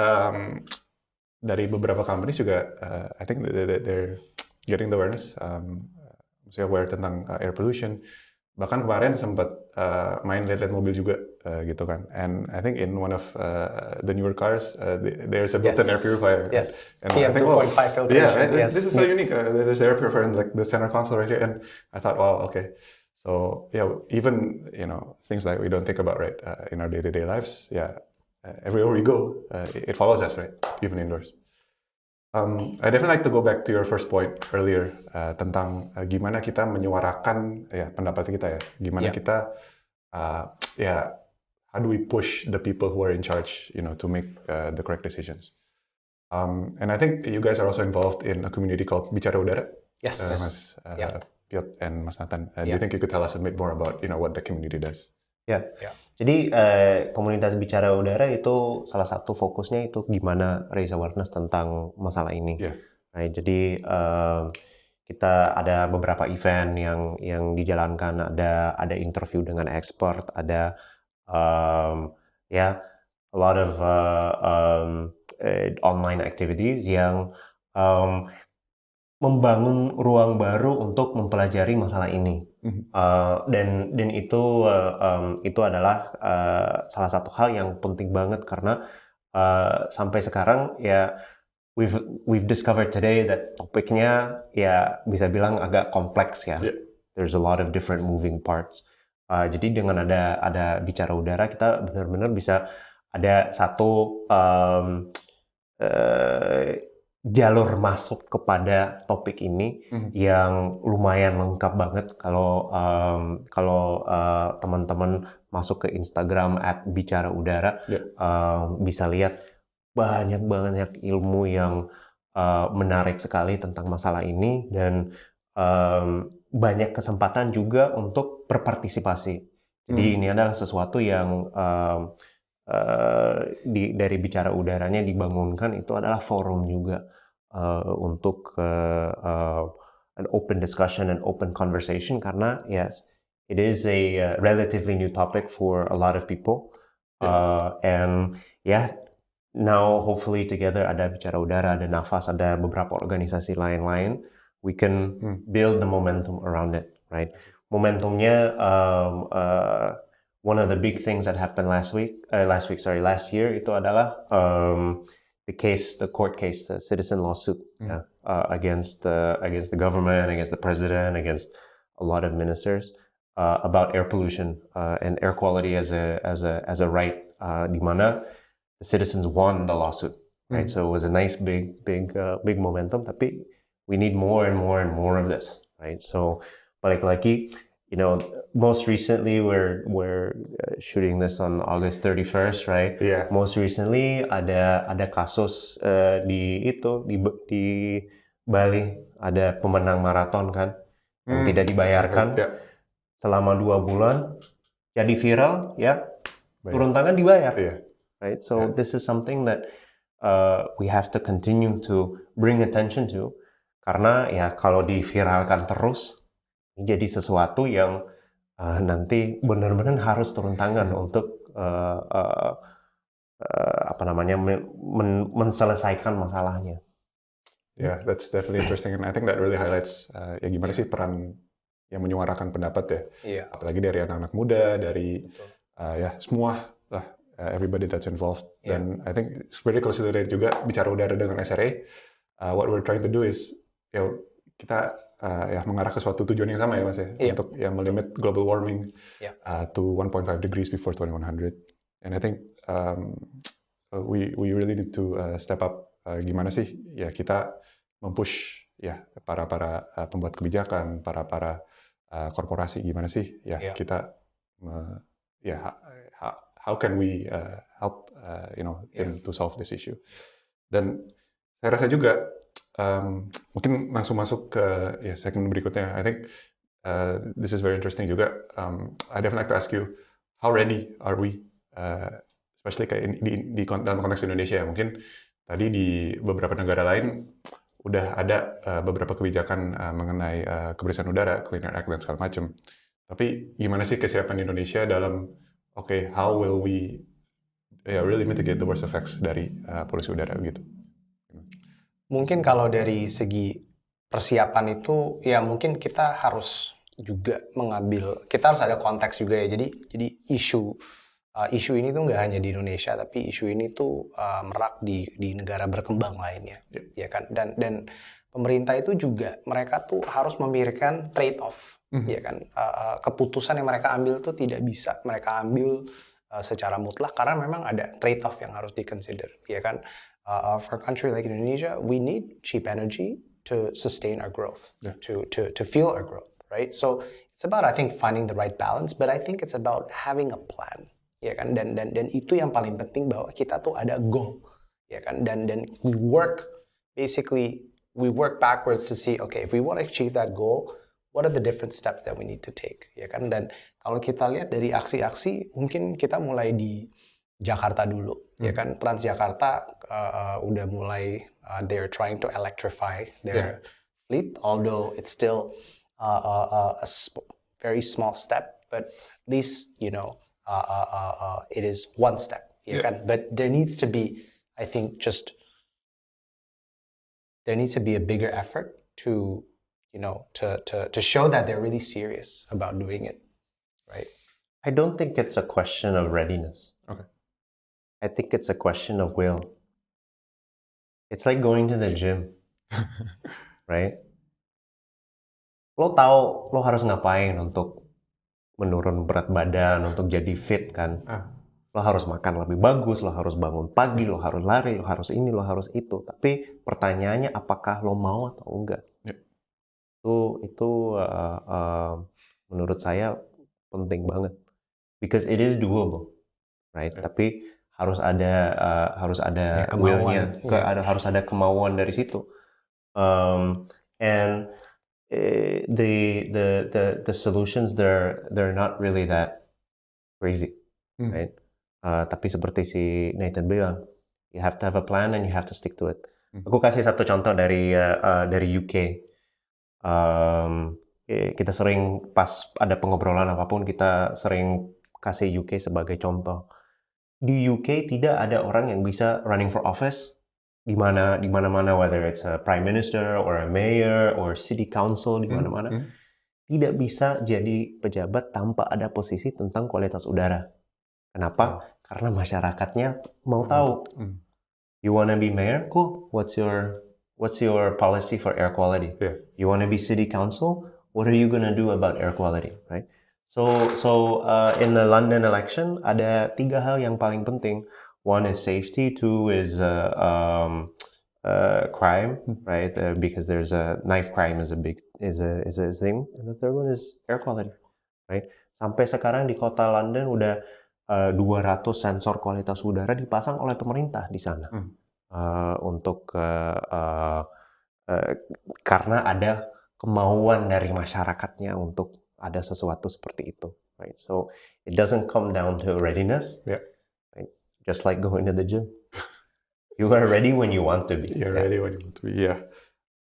[SPEAKER 1] dari beberapa companies juga, I think they're getting the awareness, maksudnya aware tentang air pollution. Bahkan kemarin sempat main lihat mobil juga gitu kan. And I think in one of the newer cars, there's a built-in air purifier.
[SPEAKER 2] Yes.
[SPEAKER 1] And
[SPEAKER 2] PM 2.5 filtration.
[SPEAKER 1] Yeah, right? This is so unique. There's air purifier in like the center console right here. And I thought, wow, okay. So yeah, even things that we don't think about, right, in our day-to-day lives, everywhere we go, it follows us, right, even indoors. I definitely like to go back to your first point earlier tentang gimana kita menyuarakan pendapat kita ya, gimana kita how do we push the people who are in charge, to make the correct decisions. And I think you guys are also involved in a community called Bicara Udara.
[SPEAKER 2] Yes.
[SPEAKER 1] Mas Piot and Mas Nathan. Do you think you could tell us a bit more about what the community does?
[SPEAKER 3] Jadi komunitas Bicara Udara itu salah satu fokusnya itu gimana raise awareness tentang masalah ini. Right, jadi kita ada beberapa event yang dijalankan, ada interview dengan expert, ada a lot of online activities yang membangun ruang baru untuk mempelajari masalah ini. Dan itu adalah salah satu hal yang penting banget karena sampai sekarang we've discovered today that topiknya bisa bilang agak kompleks ya. There's a lot of different moving parts. Jadi dengan ada Bicara Udara kita benar-benar bisa ada satu jalur masuk kepada topik ini yang lumayan lengkap banget. Kalau teman-teman masuk ke Instagram @bicaraudara bisa lihat banyak ilmu yang menarik sekali tentang masalah ini dan banyak kesempatan juga untuk berpartisipasi. Jadi ini adalah sesuatu yang dari Bicara Udaranya dibangunkan itu adalah forum juga untuk an open discussion and open conversation karena it is a relatively new topic for a lot of people and now hopefully together ada Bicara Udara, ada Nafas, ada beberapa organisasi lain-lain, we can build the momentum around it, right? Momentumnya one of the big things that happened last year itu adalah the court case, the citizen lawsuit against the government, against the president, against a lot of ministers about air pollution and air quality as a right, di mana the citizens won the lawsuit, right? So it was a nice big momentum. Tapi we need more and more of this, right? So balik lagi. Most recently we're shooting this on August 31st, right?
[SPEAKER 1] Yeah.
[SPEAKER 3] Most recently ada kasus di Bali ada pemenang maraton kan yang tidak dibayarkan selama 2 bulan jadi viral turun tangan dibayar, right? So this is something that we have to continue to bring attention to karena kalau diviralkan terus ini jadi sesuatu yang nanti benar-benar harus turun tangan untuk menselesaikan masalahnya.
[SPEAKER 1] Yeah, that's definitely interesting, and I think that really highlights ya gimana sih peran yang menyuarakan pendapat ya,
[SPEAKER 2] Iya.
[SPEAKER 1] apalagi dari anak-anak muda, dari
[SPEAKER 2] Betul.
[SPEAKER 1] ya semua lah, everybody that's involved.
[SPEAKER 2] Yeah.
[SPEAKER 1] Dan I think it's very closely related juga bicara udara dengan SRA. What we're trying to do is ya kita ya mengarah ke suatu tujuan yang sama ya Mas ya,
[SPEAKER 2] Iya.
[SPEAKER 1] untuk ya melimit global warming
[SPEAKER 2] Yeah.
[SPEAKER 1] to 1.5 degrees before 2100. And I think we really need to step up. Gimana sih ya kita mempush ya para pembuat kebijakan, para korporasi, gimana sih ya
[SPEAKER 2] Yeah.
[SPEAKER 1] kita ya how can we help them to solve this issue. Dan saya rasa juga mungkin langsung masuk ke ya segmen berikutnya. I think this is very interesting juga. I definitely like to ask you, how ready are we, especially kayak dalam konteks Indonesia ya, mungkin tadi di beberapa negara lain udah ada beberapa kebijakan mengenai kebersihan udara, Clean Air Act dan segala macam. Tapi gimana sih kesiapan Indonesia dalam how will we really mitigate the worst effects dari polusi udara gitu?
[SPEAKER 2] Mungkin kalau dari segi persiapan itu ya mungkin kita harus juga kita harus ada konteks juga ya. Jadi isu ini tuh nggak hanya di Indonesia, tapi isu ini tuh merak di negara berkembang lainnya, ya kan? Dan pemerintah itu juga mereka tuh harus memikirkan trade off, ya kan? Keputusan yang mereka ambil tuh tidak bisa mereka ambil secara mutlak karena memang ada trade off yang harus di-consider, ya kan? For a country like Indonesia, we need cheap energy to sustain our growth, to fuel our growth, right? So it's about, I think, finding the right balance, but I think it's about having a plan. Ya kan, dan itu yang paling penting, bahwa kita tuh ada goal, ya kan, dan we work backwards to see, okay, if we want to achieve that goal, what are the different steps that we need to take, ya kan. Dan kalau kita lihat dari aksi-aksi, mungkin kita mulai di Jakarta dulu, ya kan. Transjakarta udah mulai they're trying to electrify their fleet, although it's still a very small step, but at least it is one step, ya kan? But there needs to be, I think, there needs to be a bigger effort to show that they're really serious about doing it, right?
[SPEAKER 3] I don't think it's a question of readiness.
[SPEAKER 1] Okay.
[SPEAKER 3] I think it's a question of will. It's like going to the gym, right? Lo tahu lo harus ngapain untuk menurun berat badan, untuk jadi fit kan. Lo harus makan lebih bagus, lo harus bangun pagi, lo harus lari, lo harus ini, lo harus itu. Tapi pertanyaannya apakah lo mau atau enggak? Itu menurut saya penting banget. Because it is doable, right? Tapi harus ada will-nya, harus ada kemauan dari situ. And the solutions they're not really that crazy, right? Tapi seperti si Nathan bilang, you have to have a plan and you have to stick to it. Aku kasih satu contoh dari UK. Kita sering pas ada pengobrolan apapun, kita sering kasih UK sebagai contoh. Di UK tidak ada orang yang bisa running for office di mana-mana, whether it's a prime minister or a mayor or city council, di mana-mana tidak bisa jadi pejabat tanpa ada posisi tentang kualitas udara. Kenapa? Karena masyarakatnya mau tahu. You wanna be mayor? Cool. What's your policy for air quality? You wanna be city council? What are you gonna do about air quality, right? So in the London election ada 3 hal yang paling penting. One is safety, 2 is crime, right? Because there's a knife crime is a thing, and the third one is air quality, right? Sampai sekarang di kota London udah 200 sensor kualitas udara dipasang oleh pemerintah di sana untuk karena ada kemauan dari masyarakatnya untuk ada sesuatu seperti itu, right? So it doesn't come down to readiness. Right? Just like going to the gym. You are ready when you want to be.
[SPEAKER 1] You're ready when you want to be. Yeah.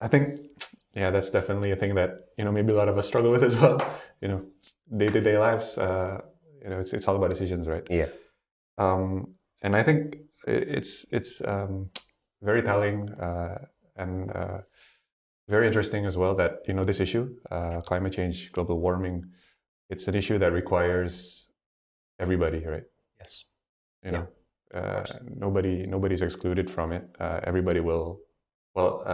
[SPEAKER 1] I think that's definitely a thing that maybe a lot of us struggle with as well. Day-to-day lives, it's all about decisions, right?
[SPEAKER 3] Yeah.
[SPEAKER 1] And I think it's very telling And very interesting as well that this issue, climate change, global warming, it's an issue that requires everybody, right?
[SPEAKER 2] Yes.
[SPEAKER 1] You know, nobody's excluded from it. Everybody will. Well,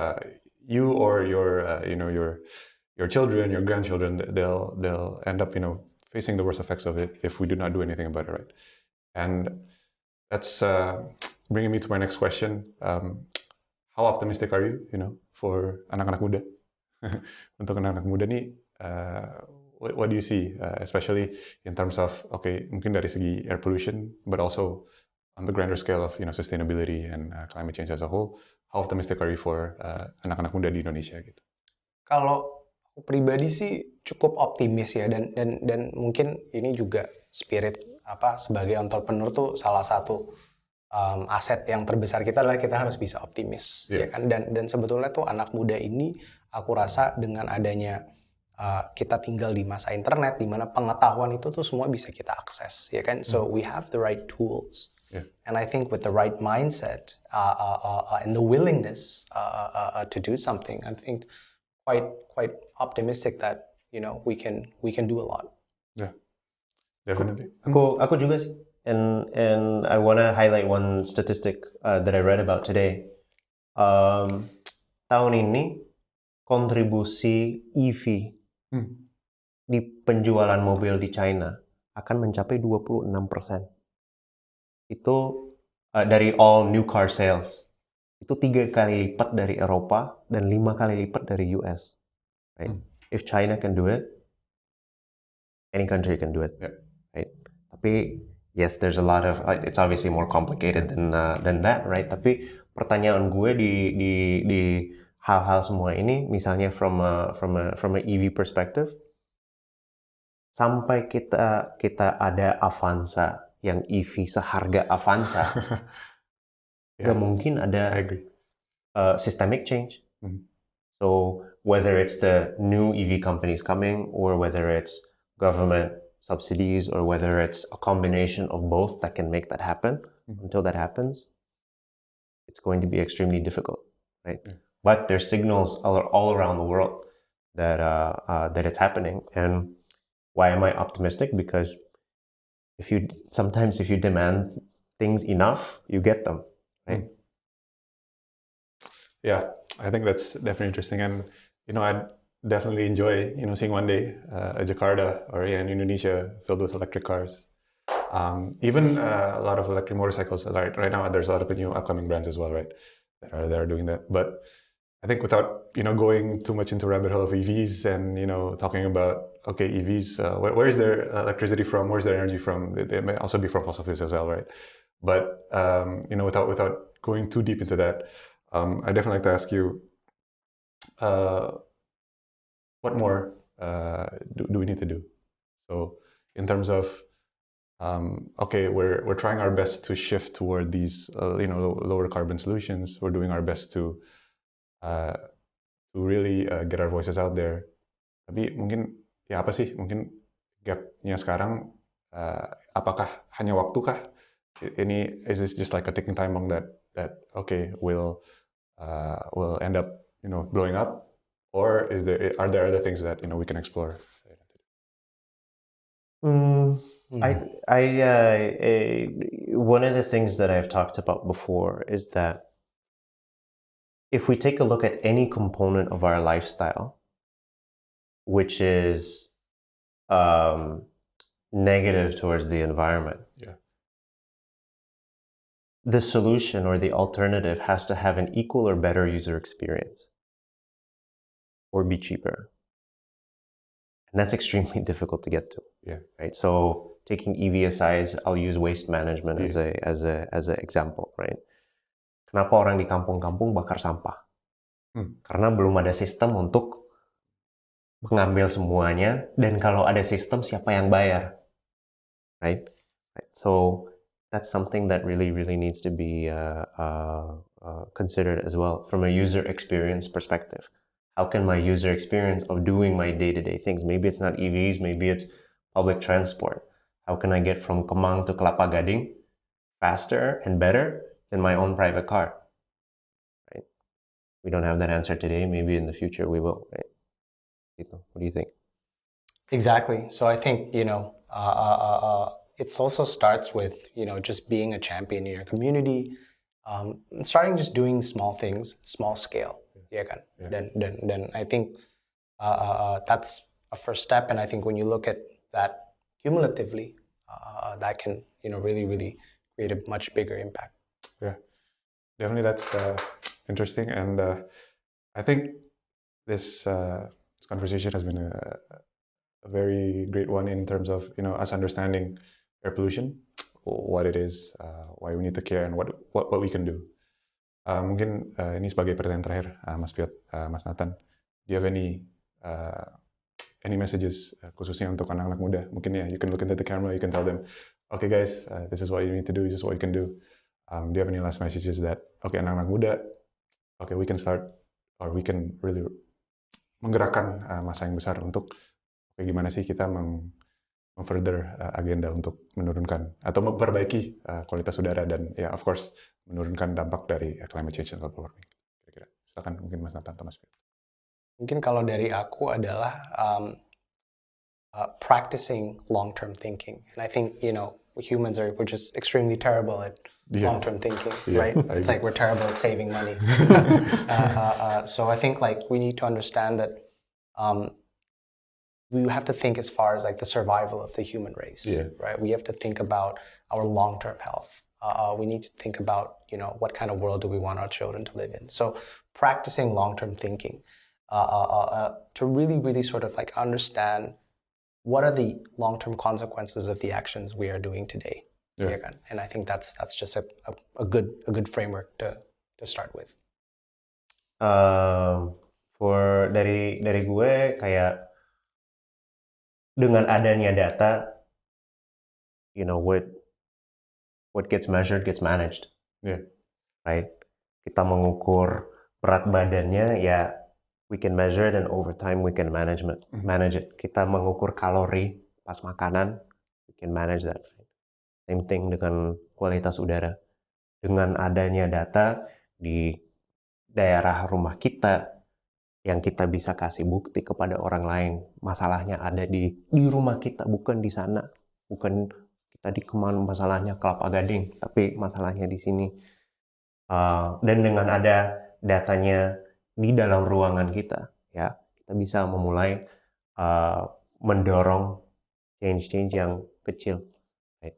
[SPEAKER 1] you or your children, your grandchildren, they'll end up facing the worst effects of it if we do not do anything about it, right? And that's bringing me to my next question. How optimistic are you, for anak-anak muda? Untuk anak-anak muda nih, what do you see, especially in terms of, mungkin dari segi air pollution, but also on the grander scale of, sustainability and climate change as a whole. How optimistic are you for anak-anak muda di Indonesia gitu?
[SPEAKER 2] Kalau aku pribadi sih cukup optimis ya, dan mungkin ini juga spirit sebagai entrepreneur tuh salah satu aset yang terbesar kita adalah kita harus bisa optimis, ya kan? Dan sebetulnya tuh anak muda ini aku rasa dengan adanya kita tinggal di masa internet di mana pengetahuan itu tuh semua bisa kita akses, ya kan? So we have the right tools, and I think with the right mindset and the willingness to do something, I think quite optimistic that we can do a lot.
[SPEAKER 1] Yeah, definitely.
[SPEAKER 3] Aku juga sih. And I want to highlight one statistic that I read about today. Tahun ini kontribusi EV di penjualan mobil di China akan mencapai 26%. Itu dari all new car sales. Itu 3 kali lipat dari Eropa dan 5 kali lipat dari US. Right? If China can do it, any country can do it.
[SPEAKER 1] Yeah.
[SPEAKER 3] Right? Tapi yes, there's a lot of. It's obviously more complicated than that, right? Tapi pertanyaan gue di hal-hal semua ini, misalnya from a EV perspective, sampai kita ada Avanza yang EV seharga Avanza, gak mungkin ada systemic change. So whether it's the new EV companies coming or whether it's government subsidies or whether it's a combination of both that can make that happen, until that happens, it's going to be extremely difficult, right? But there's signals all around the world that it's happening. And why am I optimistic? Because sometimes if you demand things enough, you get them, right?
[SPEAKER 1] Yeah, I think that's definitely interesting. And I'd definitely enjoy seeing one day a Jakarta or in Indonesia filled with electric cars. Even a lot of electric motorcycles. Right now, there's a lot of new upcoming brands as well, right? That are doing that. But I think without going too much into rabbit hole of EVs and talking about EVs, where is their electricity from? Where's their energy from? They may also be from fossil fuels as well, right? But without going too deep into that, I definitely like to ask you, what more do we need to do? So in terms of, we're trying our best to shift toward these, lower carbon solutions. We're doing our best to really get our voices out there. Tapi mungkin apa sih? Mungkin gapnya sekarang, apakah hanya waktu kah? Is this just like a ticking time bomb that will end up blowing up? Or are there other things that we can explore?
[SPEAKER 3] One of the things that I've talked about before is that if we take a look at any component of our lifestyle, which is negative towards the environment, the solution or the alternative has to have an equal or better user experience, or be cheaper. And that's extremely difficult to get to.
[SPEAKER 1] Yeah.
[SPEAKER 3] Right. So taking EV aside, I'll use waste management as an example, right? Kenapa orang di kampung-kampung bakar sampah? Karena belum ada sistem untuk mengambil semuanya, dan kalau ada sistem siapa yang bayar? Right? So that's something that really needs to be considered as well from a user experience perspective. How can my user experience of doing my day-to-day things, maybe it's not EVs, maybe it's public transport. How can I get from Kemang to Kelapa Gading faster and better than my own private car? Right? we don't have that answer today. Maybe in the future we will. Right? Gitu. What do you think?
[SPEAKER 2] Exactly. So I think, it also starts with, just being a champion in your community, starting just doing small things, small scale. Yeah, kan?
[SPEAKER 1] Yeah.
[SPEAKER 2] Then I think that's a first step. And I think when you look at that cumulatively, that can, really, really create a much bigger impact.
[SPEAKER 1] Yeah, definitely that's interesting. And I think this conversation has been a very great one in terms of us understanding air pollution, what it is, why we need to care, and what we can do. Mungkin ini sebagai pertanyaan terakhir, Mas Piot, Mas Nathan, do you have any messages khususnya untuk anak-anak muda? Mungkin you can look into the camera, you can tell them, okay guys, this is what you need to do, this is what you can do. Do you have any last messages that, okay anak-anak muda, okay we can start, or we can really menggerakkan masa yang besar untuk gimana sih kita memfurther agenda untuk menurunkan atau memperbaiki kualitas udara dan of course menurunkan dampak dari climate change dan global warming. Kira-kira. Silakan mungkin Mas Nathan atau Mas Piot.
[SPEAKER 2] Mungkin kalau dari aku adalah practicing long-term thinking, and I think humans we're just extremely terrible at long-term thinking, right? It's like we're terrible at saving money. So I think we need to understand that we have to think as far as the survival of the human race, right? We have to think about our long-term health. We need to think about what kind of world do we want our children to live in. So practicing long-term thinking to really, really sort of understand what are the long-term consequences of the actions we are doing today. Yeah. And I think that's just a good framework to start with.
[SPEAKER 3] For dari gue kayak dengan adanya data, what gets measured gets managed.
[SPEAKER 1] Yeah.
[SPEAKER 3] Right? Kita mengukur berat badannya, we can measure it, and over time we can manage it. Kita mengukur kalori pas makanan, we can manage that. Same thing dengan kualitas udara. Dengan adanya data di daerah rumah kita, yang kita bisa kasih bukti kepada orang lain, masalahnya ada di rumah kita, bukan di sana. Bukan kita di kemana masalahnya Kelapa Gading, tapi masalahnya di sini. Dan dengan ada datanya di dalam ruangan kita, kita bisa memulai mendorong change yang kecil, right?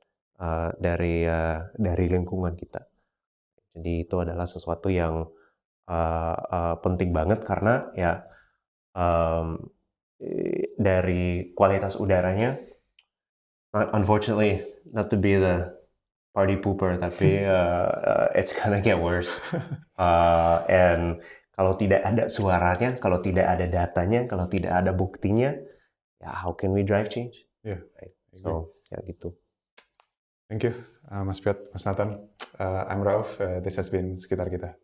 [SPEAKER 3] dari lingkungan kita. Jadi itu adalah sesuatu yang penting banget karena dari kualitas udaranya, unfortunately not to be the party pooper, tapi it's gonna get worse. And kalau tidak ada suaranya, kalau tidak ada datanya, kalau tidak ada buktinya, how can we drive change?
[SPEAKER 1] Yeah.
[SPEAKER 3] Right. So, gitu.
[SPEAKER 1] Thank you, Mas Piot, Mas Nathan. I'm Rauf. This has been Sekitar Kita.